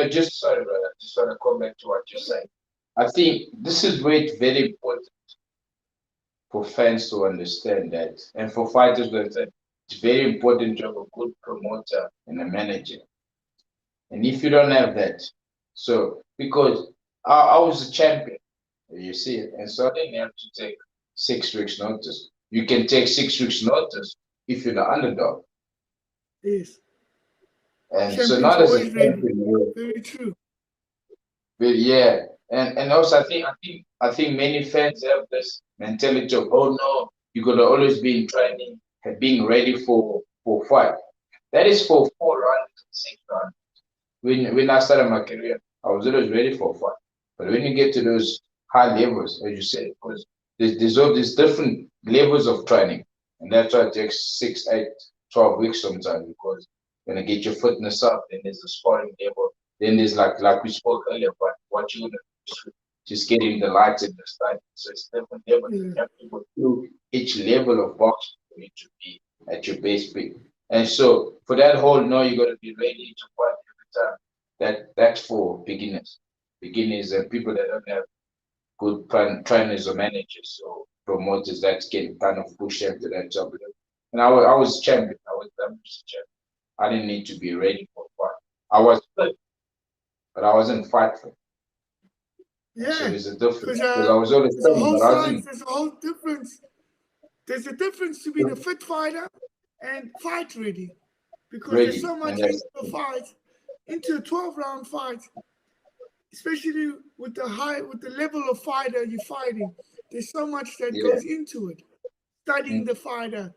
Just sorry, brother. Just want to come back to what you're saying. I think this is where it's very important for fans to understand that, and for fighters to understand, it's very important to have a good promoter and a manager. And if you don't have that, so because I was a champion, you see it, and so I didn't have to take 6 weeks notice. You can take 6 weeks notice if you're the underdog. Yes. And Champions so not as a always ready. champion, Very true. but yeah, and also I think many fans have this mentality of, oh no, you gotta always be in training and being ready for fight. That is for 4 rounds, 6 rounds. When I started my career, I was always ready for fight. But when you get to those high levels, as you said, because there's all these different levels of training, and that's why it takes 6, 8, 12 weeks sometimes, because you're gonna get your fitness up, then there's the sparring level, then there's like we spoke earlier about what you're gonna do, just getting the lights in the start. So it's different levels. You have to go through each level of boxing for you to be at your best peak. And so for that whole, no, you gotta be ready to fight every time. That's for beginners and people that don't have good trainers or managers or promoters that can kind of push them to that top level. And I was champion. I was WBC champion. I didn't need to be ready for a fight. I was fit, but I wasn't fightful. Yeah. So there's a difference. Because I was always there's a whole but I science, wasn't. there's a whole difference. There's a difference to being a fit fighter and fight ready. Because Ready, there's so much and into a fight, into a 12-round fight, especially with the level of fighter you're fighting. There's so much that goes into it. Studying the fighter,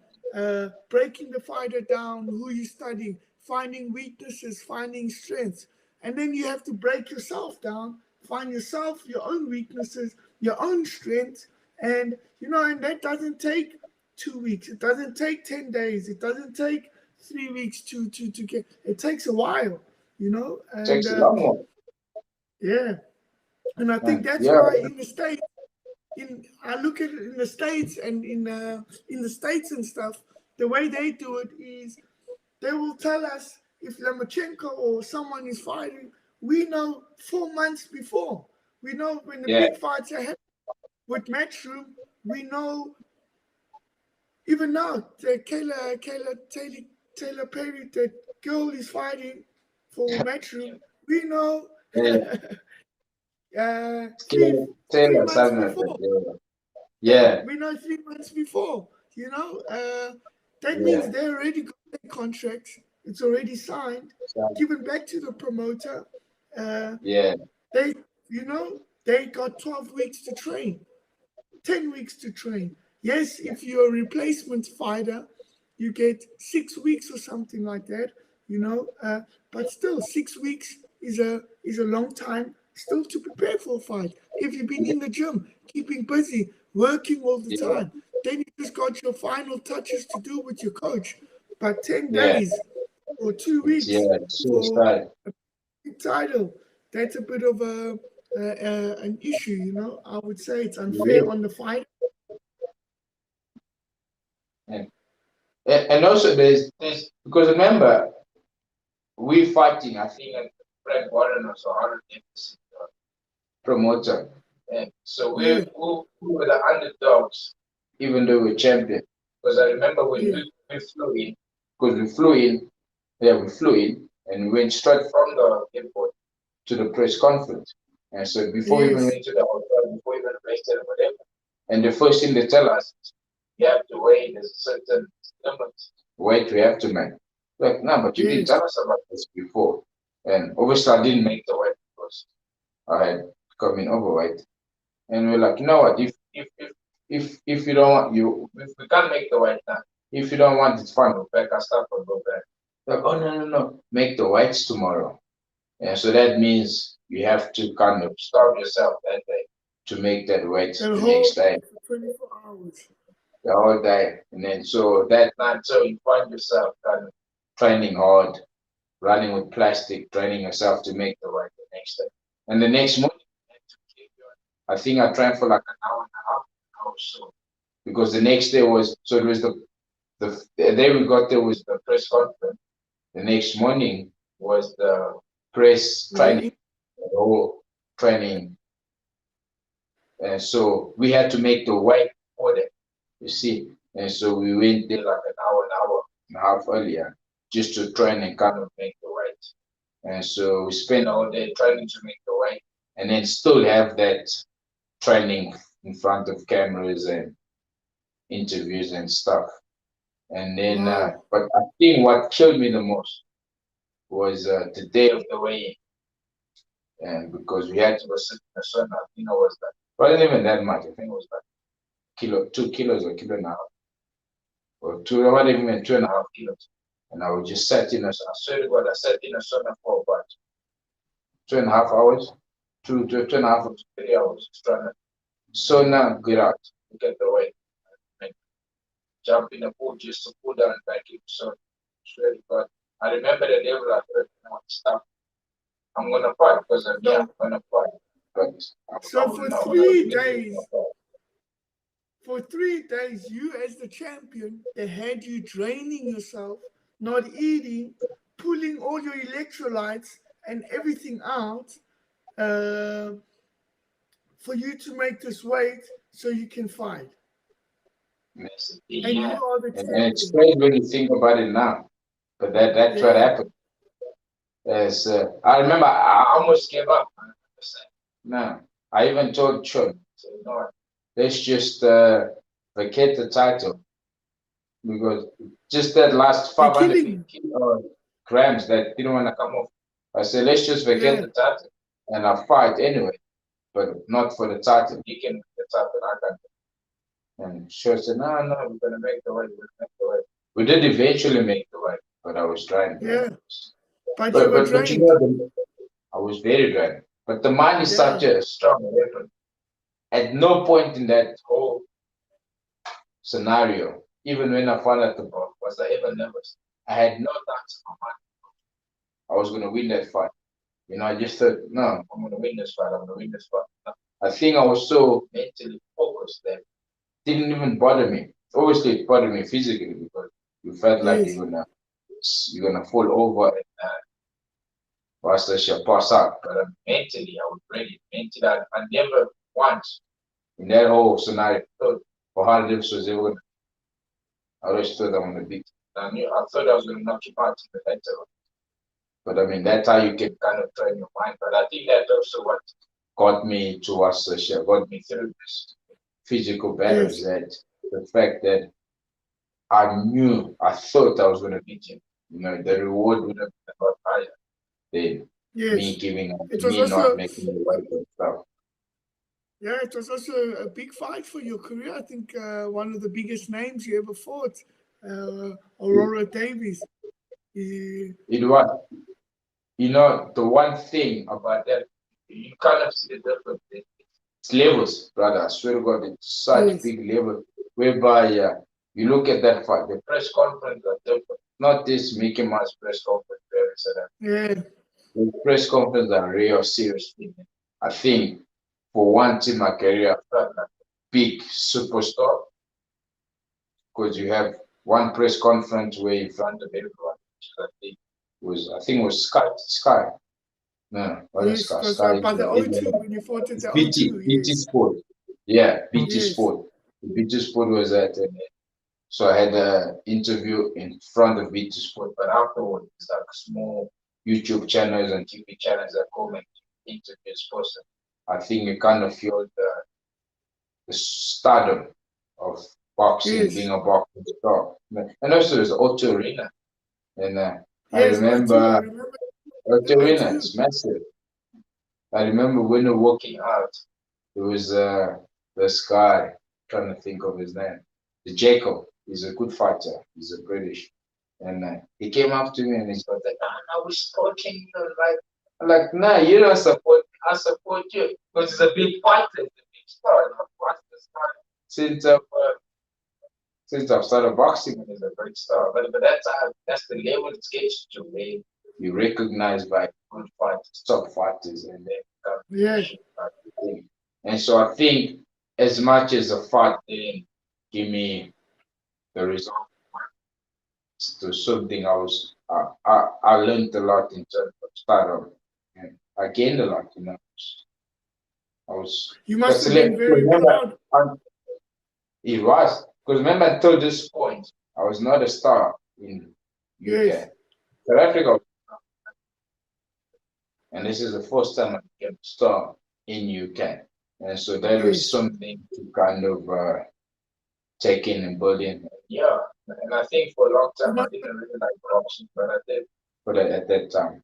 breaking the fighter down, who you're studying, finding weaknesses, finding strengths. And then you have to break yourself down, find yourself, your own weaknesses, your own strengths. And, and that doesn't take 2 weeks. It doesn't take 10 days. It doesn't take 3 weeks to get. It takes a while, And, It takes a long one. Yeah. And I think that's Yeah. why in the States, I look at it in the States and in the States and stuff, the way they do it is they will tell us if Lomachenko or someone is fighting, we know 4 months before. We know when the big fights are happening with Matchroom, we know even now, Taylor Perry, that girl is fighting for Matchroom. We know three months before. Yeah. We know 3 months before. That means they already got their contracts. It's already signed, given back to the promoter. They, they got 12 weeks to train, 10 weeks to train. Yes, if you're a replacement fighter, you get 6 weeks or something like that, but still 6 weeks is a long time still to prepare for a fight. If you've been in the gym, keeping busy, working all the time, then you just got your final touches to do with your coach. But 10 days or 2 weeks for a big title, that's a bit of an issue, I would say it's unfair on the fighter. And also there's because remember, we fighting, I think Frank Warren was 100% promoter. And so we were the underdogs, even though we're champion. Because I remember when we flew in, because we flew in and we went straight from the airport to the press conference. And so before we even went to the hotel, before we even rested or whatever, and the first thing they tell us, you have to weigh a certain weight we have to make. Like, no, but you didn't tell us about this before. And obviously I didn't make the weight because I had come in overweight. And we're like, you know what, if you don't want, if we can't make the weight now, if you don't want, it's fine, we'll pack our stuff and go back. Like, oh no, make the weights tomorrow. And so that means you have to kind of starve yourself that day to make that weight the next day. 24 hours. The whole day. And then so that night, so you find yourself kind of training hard, running with plastic, training yourself to make the weight the next day. And the next morning, I think I trained for like an hour and a half, or so. Because the next day was, so it was the day we got there was the press conference. The next morning was the press training, the whole training. And so we had to make the weight for them, you see. And so we went there like an hour and a half earlier just to train and kind of make the weight. And so we spent all day training to make the weight and then still have that training in front of cameras and interviews and stuff. And then, but I think what killed me the most was the day of the weigh-in. And because we had to go sit in the sun, I think it was like, wasn't even that much. I think it was like 2 kilos or 1.5 kilos. Or not even 2.5 kilos. And I would just sat in a sun. I swear to God, I sat in a sauna for about 2.5 hours, 2.5 or 3 hours, just trying to sauna, get out, look at the weight. Jump in the pool just to pull down back in. So, swear to God. I remember the day I said, no, stop. I'm going to fight because I'm going to fight. But so for 3 days, you as the champion, they had you draining yourself, not eating, pulling all your electrolytes and everything out for you to make this weight so you can fight. Yeah. And you are the champion. And it's strange when you think about it now, but that's what happened. Yes, I remember I almost gave up. No, I even told Chun, no, let's just vacate the title because just that last 500 grams that didn't want to come off. I said, let's just vacate the title and I'll fight anyway, but not for the title. He can make the title, I can't. And she said, no, we're going to make the weight. We did eventually make the weight, but I was trying. Yeah. But you know, I was very drained. But the mind is such a strong weapon. At no point in that whole scenario, even when I found out the ball, was I ever nervous. I had no doubts in my mind. I was going to win that fight. I just thought, no, I'm going to win this fight. I think I was so mentally focused that it didn't even bother me. Obviously, it bothered me physically because you felt like you're gonna fall over and pass out. But mentally, I was ready. Mentally, I never once in that whole scenario thought for how this was ever gonna. I always thought I'm gonna beat. I thought I was gonna knock you out in the center. But I mean, that's how you can kind of train your mind. But I think that's also what got me to got me through this physical battles. That the fact that I thought I was going to beat him. You know, the reward would have been a lot higher than me Yes. giving up, It was me not also, making the right stuff. yeah, it was also a big fight for your career. I think one of the biggest names you ever fought, Aurora Davies. It was, you know, the one thing about that, you kind of see the difference. It's levels, brother. I swear to God, it's such Yes. big level whereby you look at that fight, the press conference are different. Not this Mickey Mouse press conference where it's at. Yeah. The press conference are real serious thing. I think for once in my career, I felt like a big superstar because you have one press conference where in front of everyone, which I think it was Sky. No, it wasn't Yes, Sky. it was Sky by is the O2 when you fought at it's the BT, O2. BT Yes. Sport. Yeah, BT Yes. Sport. BT Sport was at, so I had an interview in front of BT Sport, but afterwards, it's like small YouTube channels and TV channels that come and interview sports. I think you kind of feel the stardom of boxing, Yes. being a boxing star. And also there's Auto Arena. And I Yes, O2. I remember remember the Auto Arena, O2. it's massive. I remember when we were walking out, there was this guy, trying to think of his name, the Jacob. He's a good fighter. He's a British. And he came up to me and he's like, no, we're supporting you. Like, I'm like, nah, you don't support me. I support you. Because he's a big fighter. He's a big star. And I've watched this guy since I've started boxing and he's a great star. But that's the level it gets to where you recognize by good fighters, top fighters, and then Yeah. thing. And so I think as much as a fight didn't give me the result, to something I learned a lot in terms of stardom, and I gained a lot. You know, I was You must that's have been very remember proud. it was because remember until this point I was not a star in UK. Yes. South Africa, and this is the first time I became a star in UK. And so that was Yes. something to kind of take in and build in. Yeah, and I think for a long time I didn't really like boxing, but I did at that time.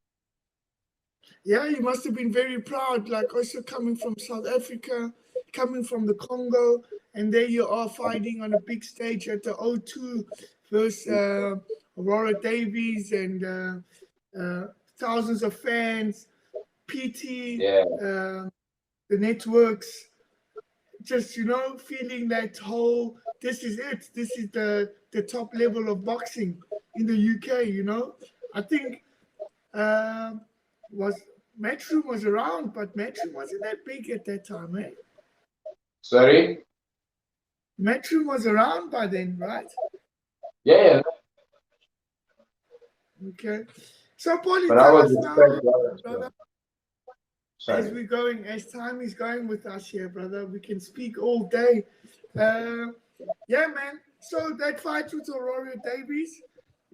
Yeah, you must have been very proud, like also coming from South Africa, coming from the Congo, and there you are fighting on a big stage at the O2 versus Aurora Davies and thousands of fans, PT, Yeah, the networks, just, feeling that whole, this is it. This is the top level of boxing in the UK, I think was Matchroom was around, but Matchroom wasn't that big at that time, eh? sorry. Matchroom was around by then, right? Yeah, Okay. So, Paulie, but I tell was us now, brother, as sorry. we're going, as time is going with us here, brother, we can speak all day. Yeah, man. So that fight with Aurora Davies,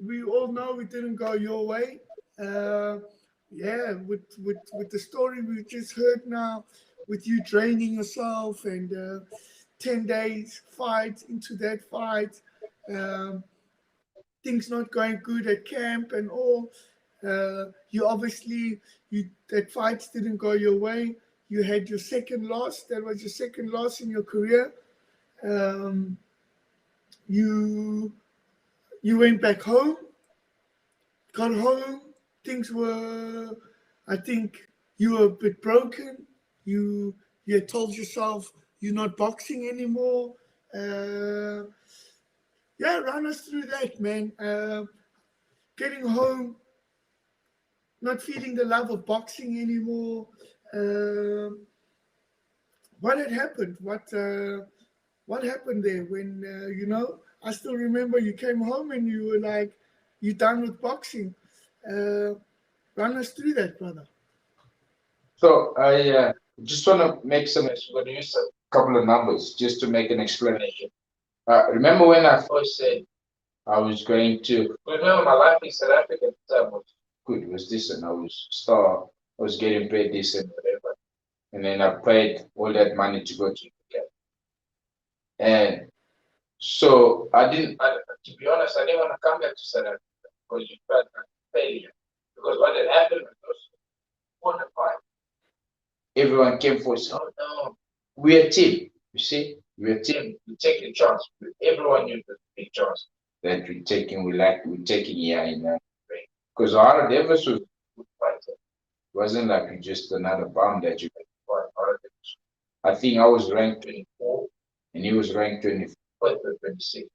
we all know it didn't go your way. Yeah, with the story we just heard now, with you training yourself and 10 days fight into that fight, things not going good at camp and all. You obviously, that fights didn't go your way. You had your second loss. That was your second loss in your career. You went back home, got home. Things were, I think, you were a bit broken. You had told yourself you're not boxing anymore. Yeah, run us through that, man. Getting home, not feeling the love of boxing anymore. What had happened? What happened there when I still remember you came home and you were like, you're done with boxing. Run us through that, brother. So I just want to make some. We're going to use a couple of numbers just to make an explanation. Remember when I first said I was going to? Remember my life in South Africa at the time was good. It was decent. I was getting paid decent, whatever. And then I paid all that money to go to UK. And So to be honest, I didn't want to come back to South Africa because you felt like failure. Because what had happened was qualified. Everyone came for us. Oh no, we're a team. You see, we're a team. We take a chance. Everyone knew the big chance that we're taking. We're taking here in because our Davis was a good fighter. It wasn't like we just another bomb that you could fight. I think I was ranked 24 and he was ranked 25th or 26th.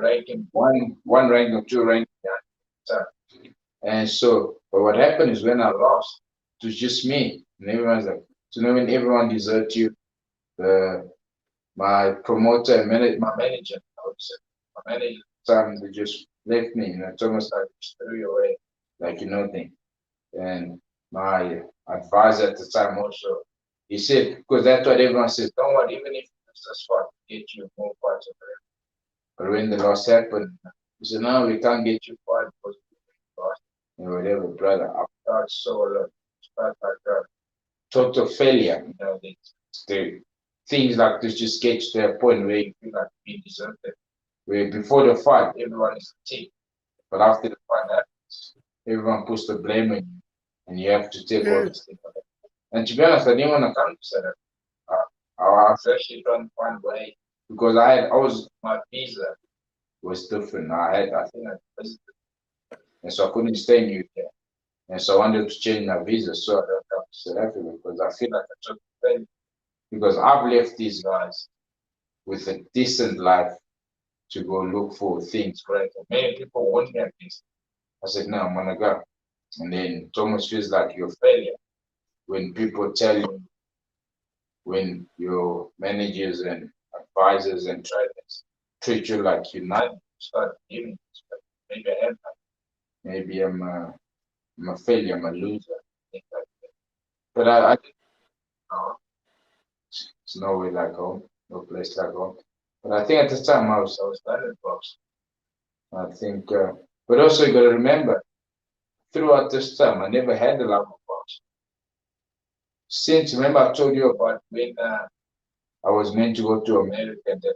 Ranking one rank or two ranking at the time. And so, but what happened is when I lost, it was just me. And everyone's like, so now when everyone deserts you, my promoter and my manager, I would say, my manager at the time, they just left me, it's almost like just threw you away, like nothing. And my advisor at the time also, he said, because that's what everyone says, don't worry, even if it's a spot, get you more fights over there. But when the loss happened, he said, no, we can't get you fight because we lost. And whatever, brother, I felt so alone. It felt like a total failure. The things like this just get to a point where you feel like being deserted. Where before the fight, everyone is a team. But after the fight happens, everyone puts the blame on you. And you have to take all this thing. And to be honest, I didn't want to come to South Africa. I was actually trying to find a way because my visa was different. I think I visited, and so I couldn't stay in UK. And so I wanted to change my visa so I don't come to South Africa because I feel like I took the pain. Because I've left these guys with a decent life to go look for things, right? And many people want me at this. I said, no, I'm gonna go. And then it almost feels like you're a failure when people tell you, when your managers and advisors and trainers treat you like you're not, start giving respect. Maybe I am, maybe I'm a failure, I'm a loser, things like that. But I didn't know. It's nowhere like home, no place like home. But I think at the time I was starting boxing. I think, but also you got to remember, throughout this time, I never had the love of boxing. Since, remember I told you about when I was meant to go to America and that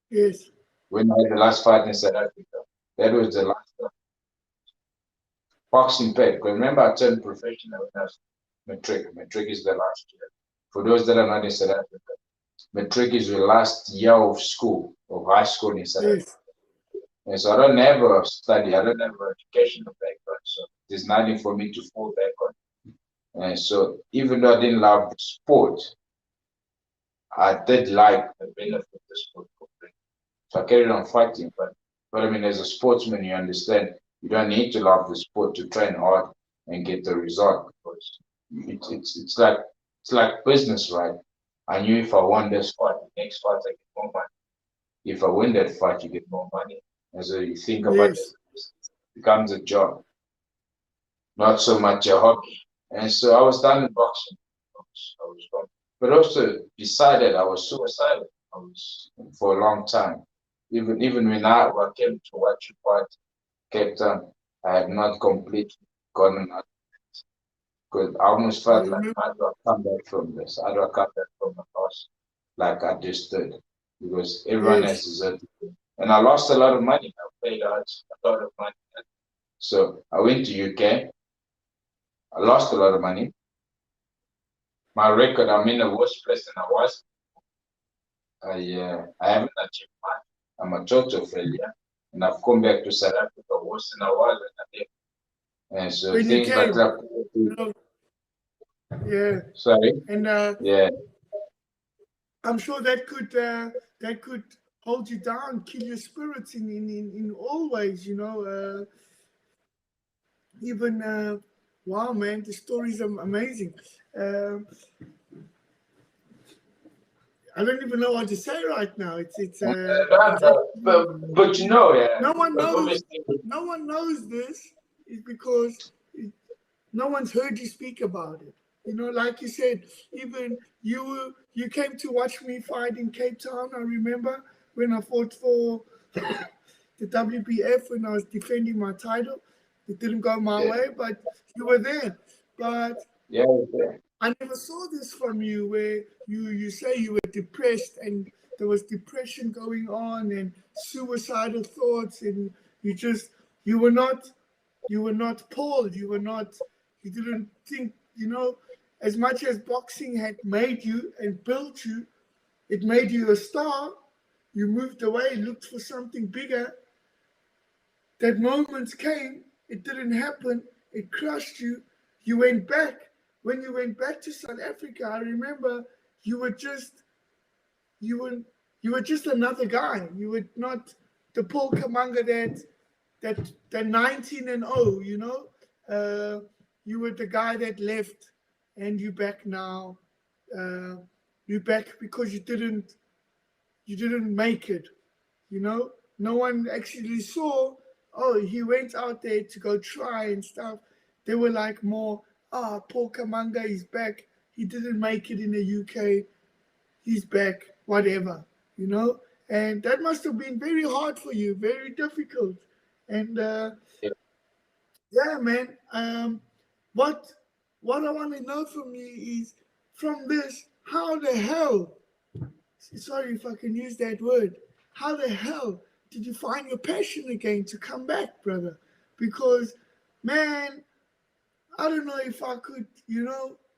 Yes. when I had the last fight in South Africa, that was the last boxing paid. Because remember I turned professional when I was matric. Matric is the last year. For those that are not in South Africa, matric is your last year of school, of high school in South Africa. And so I don't have a study, I don't have an educational background, so there's nothing for me to fall back on. And so even though I didn't love the sport, I did like the benefit the sport could bring. So I carried on fighting, but I mean, as a sportsman, you understand you don't need to love the sport to train hard and get the result, because it's like business, right? I knew if I won this fight, the next fight I get more money. If I win that fight, you get more money. And so you think about it, it becomes a job, not so much a hobby. And so I was done in boxing. But also beside that, I was suicidal. I was for a long time. Even when I came to watch you fight Cape Town, I had not completely gone out. Because I almost felt like, how do I come back from this? How do I come back from the loss? Like I just did. Because everyone has deserted. And I lost a lot of money. I paid out a lot of money. So I went to UK. I lost a lot of money. My record, I'm in the worst place than I was. I haven't achieved much. I'm a total failure. And I've come back to South Africa worse than I was when I left. And so when things like that. Yeah. Sorry. And yeah. I'm sure that could hold you down, kill your spirits in all ways, even wow, man, the stories are amazing. I don't even know what to say right now. But you know, yeah. No one knows this is because no one's heard you speak about it. Like you said, even you came to watch me fight in Cape Town. I remember when I fought for the WBF when I was defending my title. It didn't go my way, but you were there. But I never saw this from you, where you say you were depressed and there was depression going on and suicidal thoughts, and you just you were not Paul. You didn't think, as much as boxing had made you and built you, it made you a star. You moved away, looked for something bigger. That moments came, it didn't happen, it crushed you. You went back. When you went back to South Africa, I remember you were just you were you were just another guy. You were not the Paul Kamanga that 19 and 0, you were the guy that left, and you back now. You back because you didn't make it. No one actually saw. Oh, he went out there to go try and stuff. They were like more, Paul Kamanga is back. He didn't make it in the UK. He's back, whatever. And that must have been very hard for you, very difficult. And Yeah. yeah, man. What I want to know from you is, from this, how the hell? Sorry if I can use that word. How the hell did you find your passion again to come back, brother? Because, man, I don't know if I could,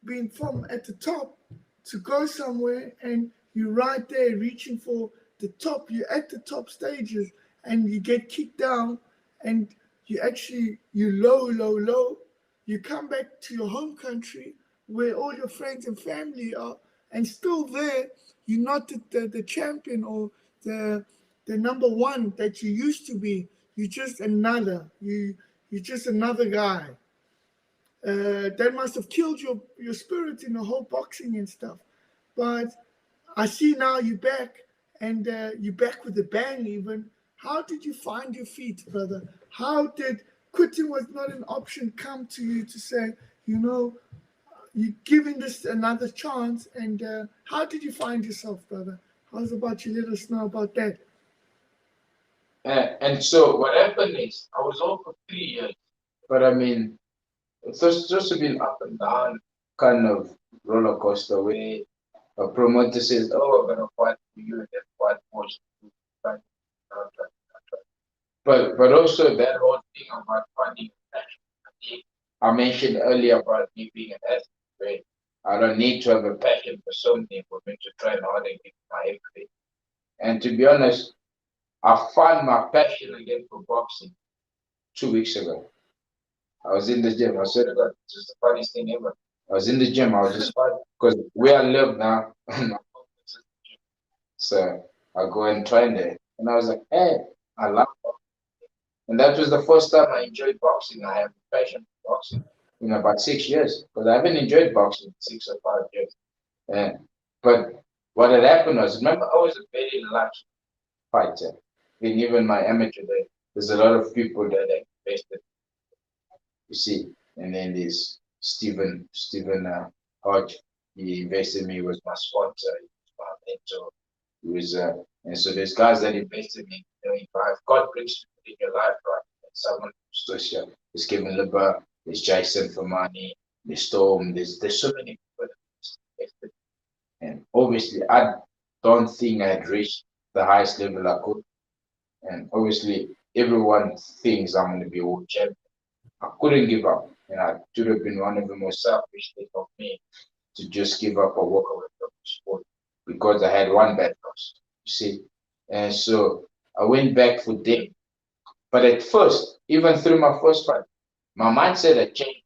being from at the top, to go somewhere and you're right there reaching for the top. You're at the top stages and you get kicked down, and you low. You come back to your home country where all your friends and family are, and still there, you're not the champion or the number one that you used to be. You're just you're just another guy. That must have killed your spirit in the whole boxing and stuff. But I see now you're back, and you're back with a bang even. How did you find your feet, brother? How did quitting was not an option come to you to say, you're giving this another chance? And how did you find yourself, brother? How's about you? Let us know about that. And so what happened is I was off for 3 years, but I mean, it's just been up and down kind of roller coaster where a promoter says, "Oh, I'm gonna fight for you," and then fight for you. But also that whole thing about finding passion. I mentioned earlier about me being an athlete, where I don't need to have a passion for something for me to try hard and get my everything. And to be honest, I found my passion again for boxing 2 weeks ago. I was in the gym. I swear to God, it's just the funniest thing ever. I was in the gym. I was just fighting because where I live now, so I go and train there. And I was like, hey, I love boxing. And that was the first time I enjoyed boxing. I have a passion for boxing in about 6 years, because I haven't enjoyed boxing in 6 or 5 years. But what had happened was, remember, I was a very lucky fighter. And even my amateur day, there's a lot of people that invested, you see. And then there's Stephen Hodge. He invested in me, was my sponsor, he was my mentor. He was, and so there's guys that invested in me. If God brings you in your life, right? And someone who's here, there's Kevin Liber, there's Jason Famani, there's Storm, there's so many people that invested. And obviously, I don't think I had reached the highest level I could. And obviously, everyone thinks I'm going to be a world champion. I couldn't give up. And I should have been one of the most selfish things of me to just give up or walk away from the sport, because I had one bad loss, you see. And so I went back for them. But at first, even through my first fight, my mindset had changed,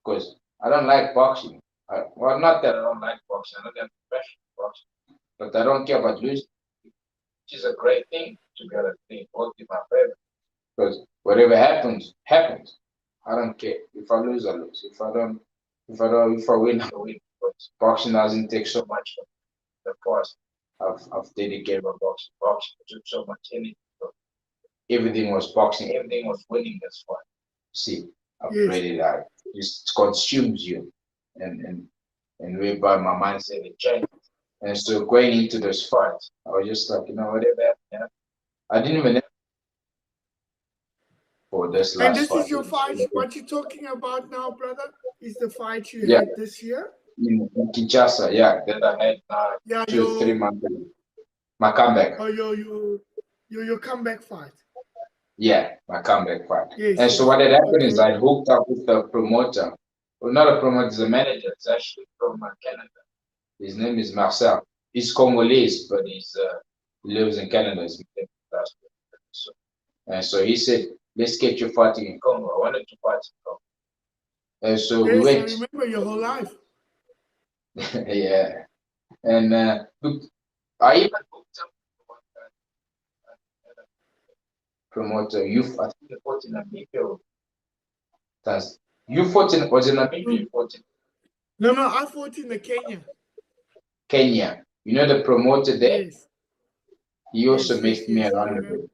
because I don't like boxing. Well, not that I don't like boxing, I don't have passion for boxing, but I don't care about losing, which is a great thing to be able to think both in my favor. Because whatever happens, happens. I don't care. If I lose, I lose. If I win, I win. But boxing doesn't take so much from the past. I've dedicated my boxing. Boxing took so much energy. So everything was boxing. Everything was winning. That's why. See, I've really like it consumes you, and whereby my mindset had changed. And so going into those fights, I was just like, whatever happened, I didn't even for this last And this fight. is your fight. What you're talking about now, brother, is the fight you had this year? in Kinshasa, yeah, that I had Yeah, 3 months ago. My comeback. Oh, your comeback fight. Yeah, my comeback fight. Yes, And so what had happened is okay. I hooked up with the promoter. Well, not a promoter, it's a manager. It's actually from Canada. His name is Marcel. He's Congolese, but he lives in Canada. He's been there for the last 20 years. And so he said, let's get you fighting in Congo. I wanted to fight in Congo. And so we Yes, I went. remember your whole life. Yeah. And look, I even hooked up with one promoter. I think you fought in Namibia. You fought was in Namibia, you fought in No, I fought in the Kenya. Kenya. You know the promoter there? Yes. He also Yes, messed me I around a remember. bit.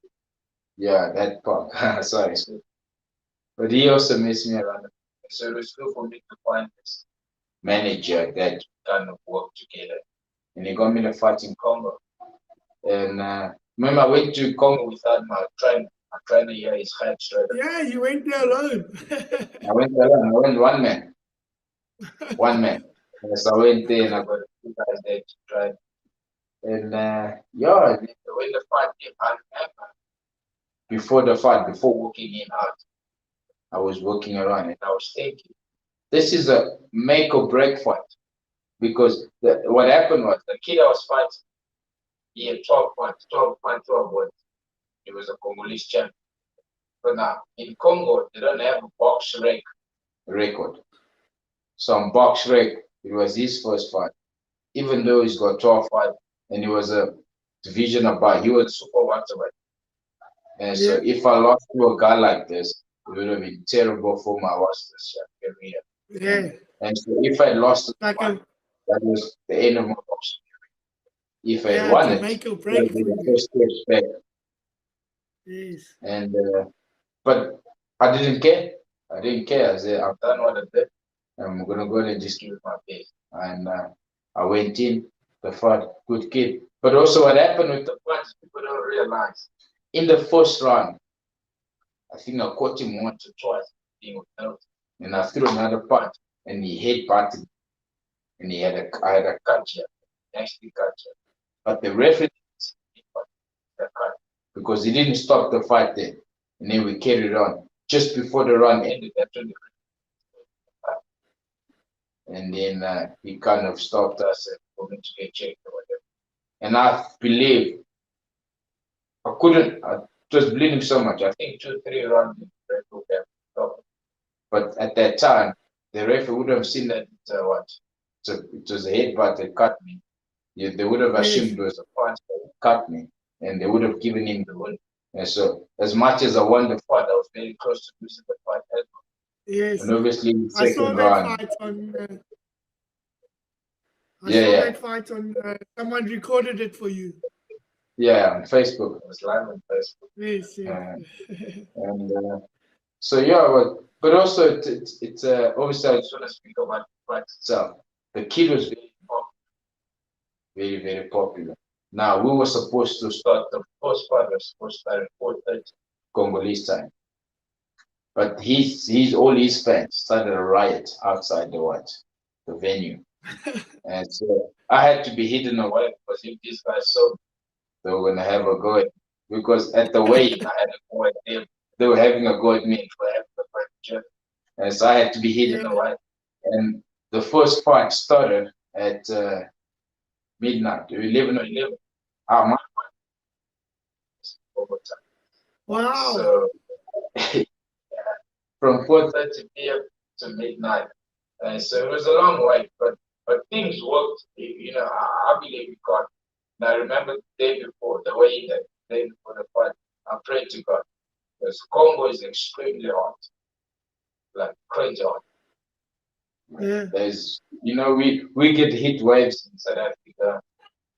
Yeah, that part. Sorry. But he also messed me around a bit. So it was good for me to find this manager that kind of work together. And he got me to fight in Congo. And remember, I went to Congo without my trainer. My trainer here is head straight. Yeah, you went there alone. I went alone. I went one man. One man. So I went there and I got 2 guys there to try. And yeah, when the fight came, I remember before the fight, before walking in out, I was walking around and I was thinking, this is a make or break fight. Because what happened was the kid I was fighting, he had 12 points, 12 points, 12 wins. He was a Congolese champion. But now in Congo, they don't have a box rank record. So on box rank, it was his first fight. Even though he's got 12 fights and he was a division above, he was super welterweight. And so if I lost to a guy like this, it would have been terrible for my Western career. Yeah. And so if I lost to Like fight, that was the end of my boxing career. If I yeah, won to it, make or it break would for be the you. first steps back. Yes. And but I didn't care. I didn't care. I said, I've done what I did. I'm gonna go and just give it my best. And I went in the fight, good kid. But also what happened with the fights, people don't realize. In the first round, I think I caught him once or twice, and I threw another punch, and he headbutted me, and I had a cut here, nasty cut here. But the referee didn't see the cut because he didn't stop the fight there, and then we carried on. Just before the round ended, that's when the and then he kind of stopped us and for me to get checked or whatever. And I believe I couldn't. I was bleeding so much. I think 2-3 rounds the referee would have stopped. But at that time, the referee would have seen that it was a headbutt that cut me. They would have assumed it was a punch that cut me, and they would have given him the win. And so, as much as I won the fight, I was very close to losing the fight as well. Yes. And obviously, in the I saw second that round, fight on. Yeah. That fight on. Someone recorded it for you. yeah, on Facebook, it was live on Facebook. Yes. And so yeah, but also it's obviously I just want to speak about the fight itself. The kid was very popular, very very popular. Now we were supposed to start the first fight was supposed to start at 4:30 Congolese time, but all his fans started a riot outside the venue, and so I had to be hidden away because if these guys saw me, they were gonna have a go at me. Because at the weigh-in I had a go at them. They were having a go at me for having a fight. And so I had to be hidden away. And the first fight started at midnight, 11 or 11. My fight was overtime. Wow. So from 4:30 p.m. to midnight. And so it was a long wait, but things worked. I believe in God. And I remember the day before, the day before the fight, I prayed to God. Because Congo is extremely hot, like crazy hot. Yeah. There's, we get heat waves in South Africa.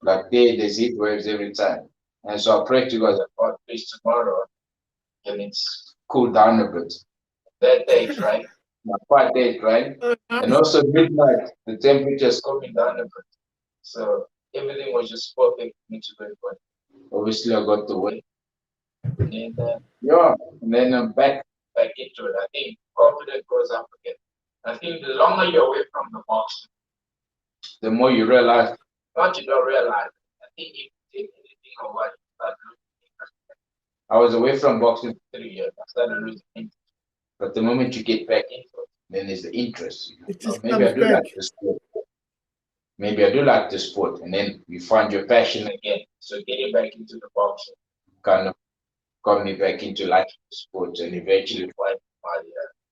Like there's heat waves every time. And so I prayed to God that God, please tomorrow, can it cool down a bit. That date, right? My fight date, right? And also midnight, the temperature is coming down a bit. So everything was just perfect for me to go for. Obviously, I got the win. And then I'm back into it. I think confidence goes up again. I think the longer you're away from the boxing, the more you realize, what you don't realize, I think if you take anything or what, you start losing interest. I was away from boxing for 3 years. I started losing interest. But the moment you get back into it, then there's the interest. You know, It oh, just maybe I comes do back. like the sport. Maybe I do like the sport, and then you find your passion again. So getting back into the boxing kind of got me back into liking the sport, and eventually find my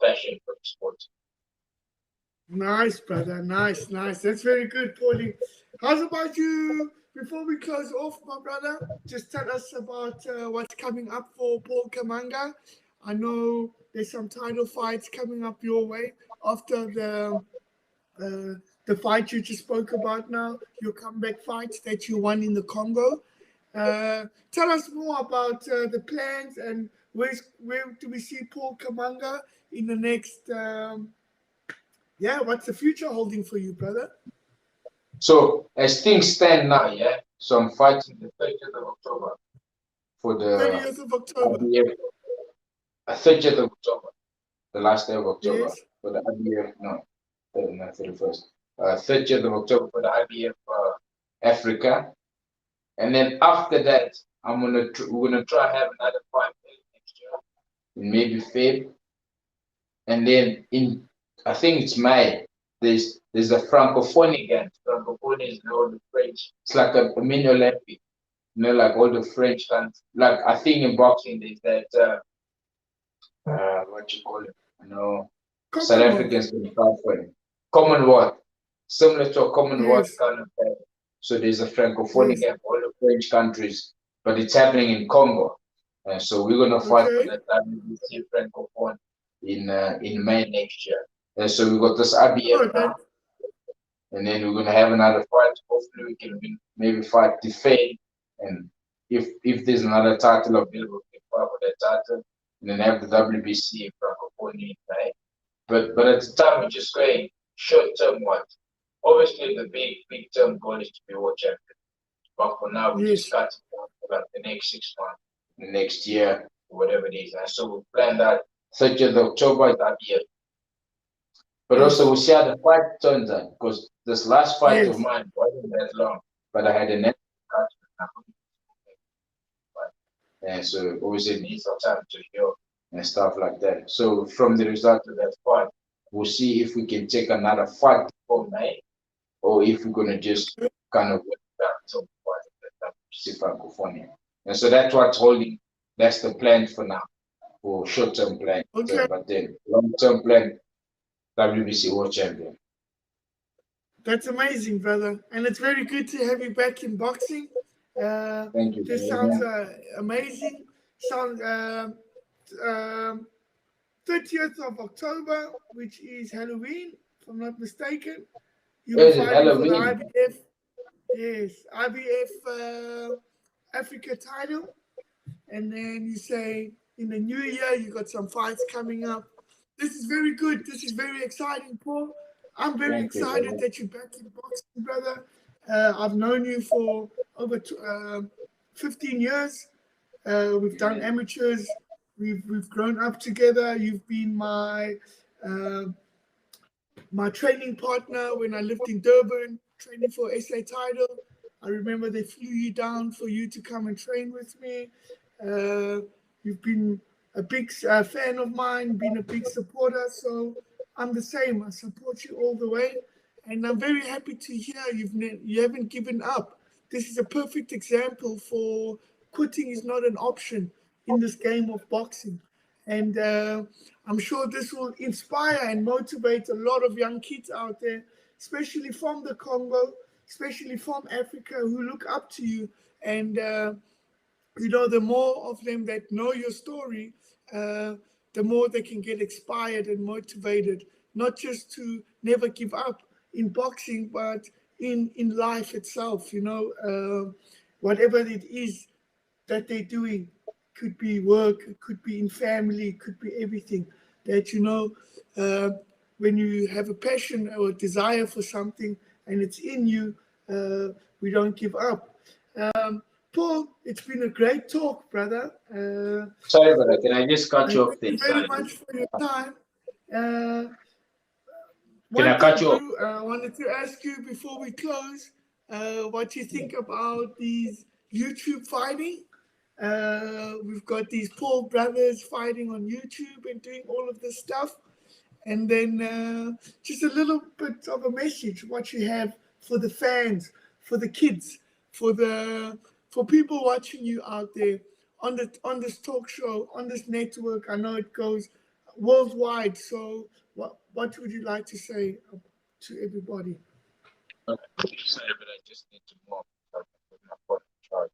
passion for the sport. Nice, brother. Nice, nice. That's very good, Paulie. How's about you? Before we close off, my brother, just tell us about what's coming up for Paul Kamanga. I know there's some title fights coming up your way after the fight you just spoke about now, your comeback fights that you won in the Congo. Tell us more about the plans and where do we see Paul Kamanga in the next what's the future holding for you, brother? So as things stand now, yeah. So I'm fighting the 30th of October for the 30th of October. IBF. 30th of October, the last day of October Yes. for the IBF. No, 31st. 30th of October for the IBF Africa, and then after that, we're gonna try have another fight next year, in maybe Feb, and then in I think it's May. There's a Francophone again. Francophone is all the French. It's like a mini Olympic. You know, like all the French countries. Like I think in boxing there's that what you call it? You know, South Africans in the Commonwealth, similar to a Commonwealth Yes. kind of thing. So there's a Francophone Yes. again for all the French countries, but it's happening in Congo. And so we're gonna fight for Okay. that WBC Francophone in May next year. And so we got this IBF now, and then we're gonna have another fight. Hopefully we can win, maybe fight defend, and if there's another title available, we can fight for that title, and then have the WBC Francophone in May. But at the time we're just going short term one. Obviously the big term goal is to be world champion. But for now we just cut it for like the next 6 months, the next year, whatever it is. And so we plan that 30th of October is IBF. But also we'll see how the fight turns out, because this last fight of mine wasn't that long, but I had a net cut. And so obviously it needs some time to heal and stuff like that. So from the result of that fight, we'll see if we can take another fight before May, or if we're gonna just kind of wait back till Francophone. And so that's what's holding. That's the plan for now, for short-term plan. Okay. But then long-term plan, WBC World Champion. That's amazing, brother. And it's very good to have you back in boxing. Thank you. This sounds amazing. Sounds 30th of October, which is Halloween, if I'm not mistaken. You'll be fighting for the IBF. Yes, IBF Africa title. And then you say in the new year, you got some fights coming up. This is very good. This is very exciting, Paul. I'm very excited that you're back in boxing, brother. I've known you for over 15 years. We've done amateurs. We've grown up together. You've been my training partner when I lived in Durban, training for SA title. I remember they flew you down for you to come and train with me. You've been a big fan of mine, been a big supporter. So I'm the same. I support you all the way. And I'm very happy to hear you haven't given up. This is a perfect example for quitting is not an option in this game of boxing. And I'm sure this will inspire and motivate a lot of young kids out there, especially from the Congo, especially from Africa, who look up to you. And, the more of them that know your story, the more they can get inspired and motivated, not just to never give up in boxing, but in life itself, whatever it is that they're doing. Could be work, could be in family, could be everything. That, when you have a passion or a desire for something and it's in you, we don't give up. Paul, it's been a great talk, brother. Sorry, brother, can I just cut you off there? Thank you very much for your time. Can I One cut thing, you off? Brew, I wanted to ask you before we close, what you think about these YouTube fighting. We've got these Paul brothers fighting on YouTube and doing all of this stuff. And then just a little bit of a message, what you have for the fans, for the kids, for people watching you out there on this talk show, on this network. I know it goes worldwide. So what would you like to say to everybody? Sorry, but I just need to move. So I can put my phone on charge.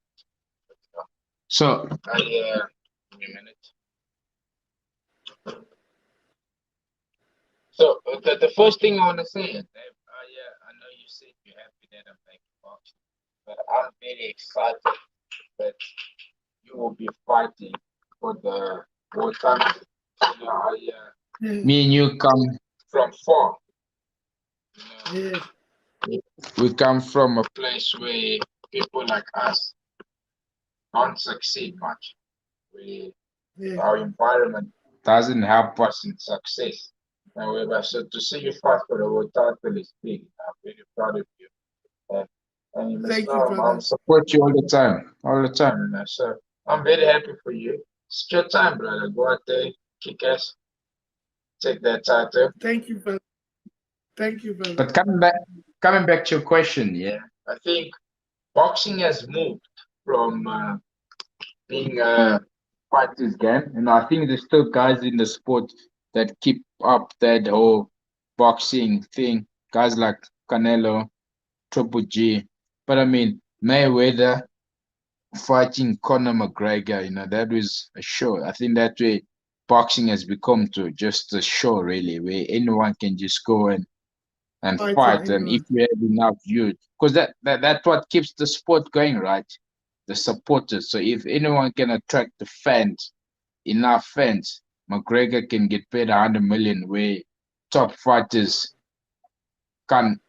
So, give me a minute. So, the first thing I want to say is, yeah, I know you said you're happy that I'm back in boxing, but I'm very excited that you will be fighting for the world title. You know, me and you come from far. You know, we come from a place where people like us don't succeed much. Our environment doesn't help us in success. However, so to see you fight for the world title is big. I'm very proud of you. And you must Thank you, know, brother. I'll support you all the time. All the time. You know? So I'm very happy for you. It's your time, brother. Go out there, kick ass, take that title. Thank you, brother. Thank you, brother. But coming back to your question, yeah, I think boxing has moved from being a fighter's game, and I think there's still guys in the sport that keep up that whole boxing thing. Guys like Canelo, Triple G, but I mean Mayweather fighting Conor McGregor, you know, that was a show. I think that way boxing has become to just a show, really, where anyone can just go and fight, and if you have enough youth, because that's what keeps the sport going, right? The supporters. So if anyone can attract the fans, enough fans, McGregor can get paid 100 million, where top fighters don't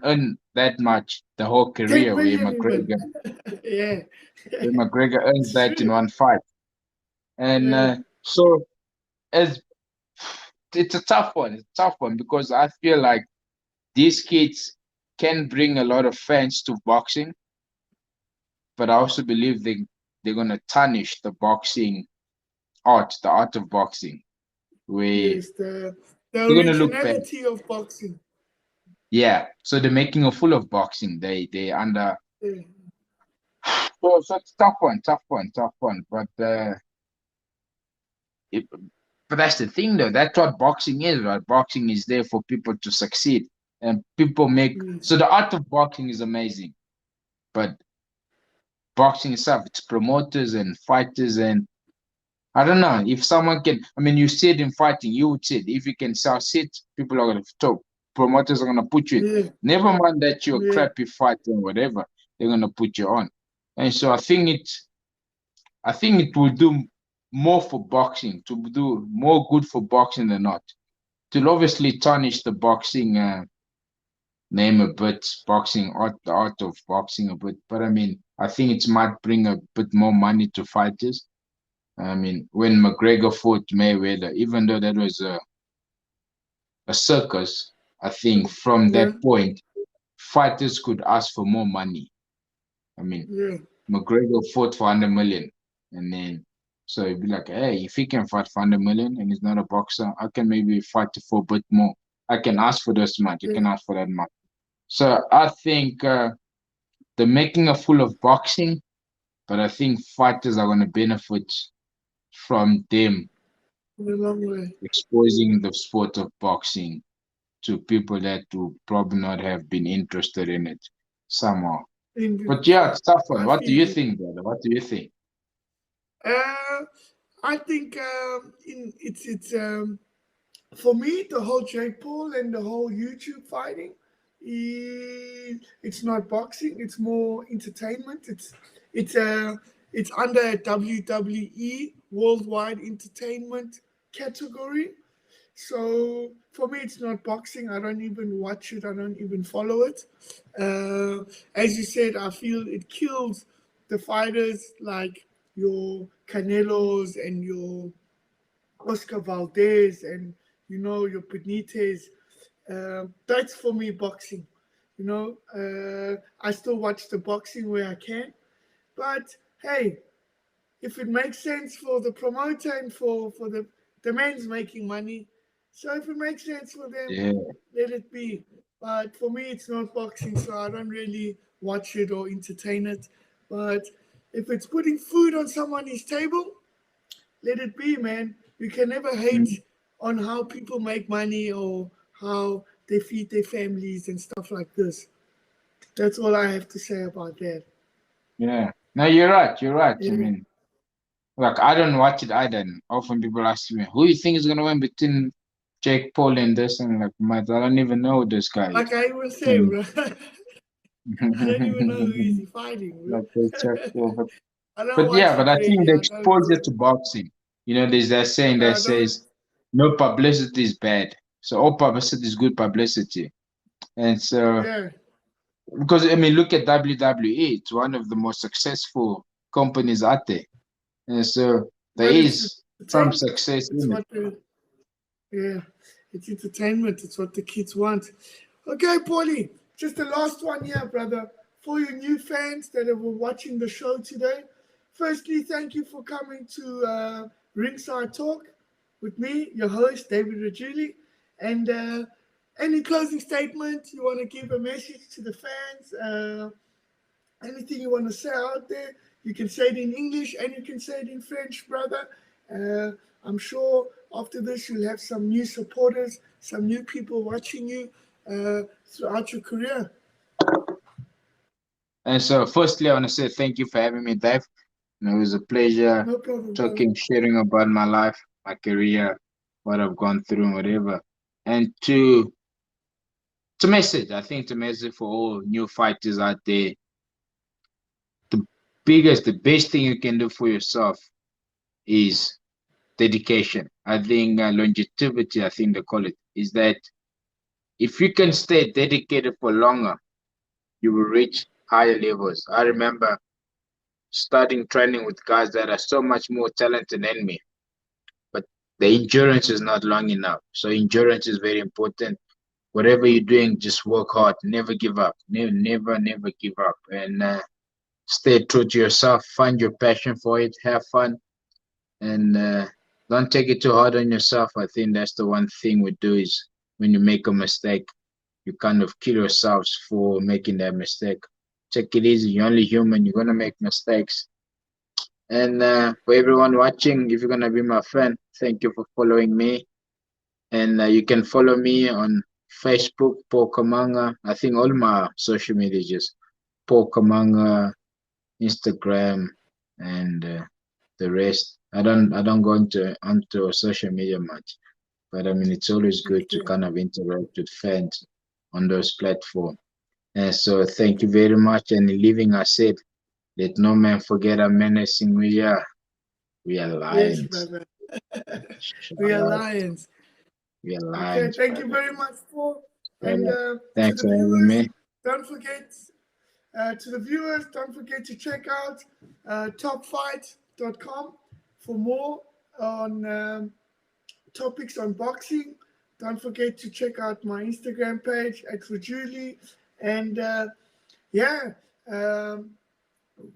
earn that much the whole 10 career, where million McGregor yeah. where McGregor earns that in one fight. And Yeah. so as it's a tough one. It's a tough one because I feel like these kids can bring a lot of fans to boxing, but I also believe they're gonna tarnish the boxing art, the art of boxing, where Yes, the they're gonna look bad. originality of boxing. Yeah. So they're making a fool of boxing. They under Yeah. so it's tough one. But that's the thing though. That's what boxing is, right? Boxing is there for people to succeed. And people make so the art of boxing is amazing. But boxing itself, it's promoters and fighters, and I don't know if someone can. I mean, you see it in fighting. You would see it. If you can sell seats, people are gonna talk. Promoters are gonna put you in. Yeah. Never mind that you're a Yeah. crappy fighter or whatever. They're gonna put you on. And so I think it will do more for boxing, to do more good for boxing than not. To obviously tarnish the boxing name a bit, boxing art, the art of boxing a bit. But I mean, I think it might bring a bit more money to fighters. I mean, when McGregor fought Mayweather, even though that was a circus, I think from Yeah. that point, fighters could ask for more money. I mean, Yeah. McGregor fought for 100 million, and then so it'd be like, hey, if he can fight for 100 million and he's not a boxer, I can maybe fight for a bit more. I can ask for this much. I can ask for that much. So I think they're making a fool of boxing, but I think fighters are going to benefit from them In a long way. exposing the sport of boxing to people that will probably not have been interested in it somehow. But yeah, it's tough one. What do you think, brother? What do you think? I think it's for me, the whole Jake Paul and the whole YouTube fighting, it's not boxing. It's more entertainment. It's under a WWE Worldwide Entertainment category. So for me, it's not boxing. I don't even watch it. I don't even follow it. As you said, I feel it kills the fighters like your Canelos and your Oscar Valdez and your Benitez. That's for me boxing. You know, I still watch the boxing where I can, but hey, if it makes sense for the promoter and for the man's making money, so if it makes sense for them, Yeah. let it be. But for me, it's not boxing, so I don't really watch it or entertain it. But if it's putting food on somebody's table, let it be, man. You can never hate Mm. on how people make money or how they feed their families and stuff like this. That's all I have to say about that. Yeah. No, you're right. You're right. I Yeah. mean, like I don't watch it either. And often people ask me, "Who you think is gonna win between Jake Paul and this?" And like, I don't even know who this guy Like is. I will say, And bro, I don't even know who is he fighting, bro. like they Jake Paul, I don't but watch yeah, but it I think really. the I don't. exposure to boxing, there's that saying that I don't. says no publicity is bad. So all publicity is good publicity. And so Yeah. because I mean look at WWE, it's one of the most successful companies out there. And so there Well, it's is some entertainment. success It's in it. what the yeah. It's entertainment. It's what the kids want. Okay, Paulie. Just the last one here, brother. For your new fans that were watching the show today, firstly, thank you for coming to Ringside Talk with me, your host, David Rajuili. And any closing statement you want to give a message to the fans? Anything you want to say out there, you can say it in English and you can say it in French, brother. I'm sure after this you'll have some new supporters, some new people watching you throughout your career. And so firstly I want to say thank you for having me, Dave. It was a pleasure No problem, brother. talking, sharing about my life, my career, what I've gone through and whatever. And to message, I think to message for all new fighters out there, the the best thing you can do for yourself is dedication. I think longevity, I think they call it, is that if you can stay dedicated for longer, you will reach higher levels. I remember starting training with guys that are so much more talented than me, but the endurance is not long enough. So endurance is very important. Whatever you're doing, just work hard. Never give up. Never give up. And stay true to yourself. Find your passion for it. Have fun. And don't take it too hard on yourself. I think that's the one thing we do is when you make a mistake, you kind of kill yourselves for making that mistake. Take it easy. You're only human. You're gonna make mistakes. And for everyone watching, if you're gonna be my friend, thank you for following me. And you can follow me on Facebook, Paul Kamanga. I think all my social media is just Paul Kamanga, Instagram, and the rest. I don't go onto social media much, but I mean it's always good to Okay. kind of interact with fans on those platforms. And so thank you very much. And in leaving, I said, let no man forget how menacing we are. We are Yes, lions. brother. Shout We are out. lions. We are Okay, lions, thank you brother. very much, Paul. And Brother. to Thanks the for having viewers, me. don't forget don't forget to check out topfight.com for more on topics on boxing. Don't forget to check out my Instagram page at Rajuili. And yeah, um,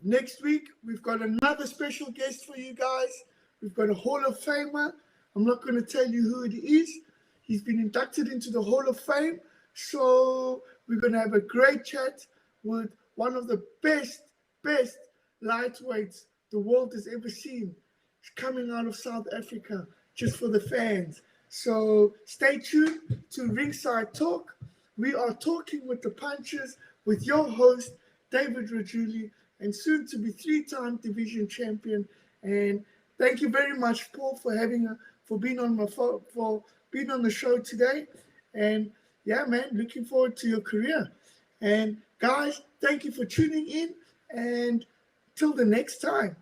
next week we've got another special guest for you guys. We've got a Hall of Famer. I'm not going to tell you who it is. He's been inducted into the Hall of Fame. So we're going to have a great chat with one of the best lightweights the world has ever seen. He's coming out of South Africa just for the fans. So stay tuned to Ringside Talk. We are talking with the punchers with your host, David Rajuili, and soon to be three-time division champion. And thank you very much, Paul, for being on for being on the show today. And yeah, man, looking forward to your career. And guys, thank you for tuning in. And till the next time.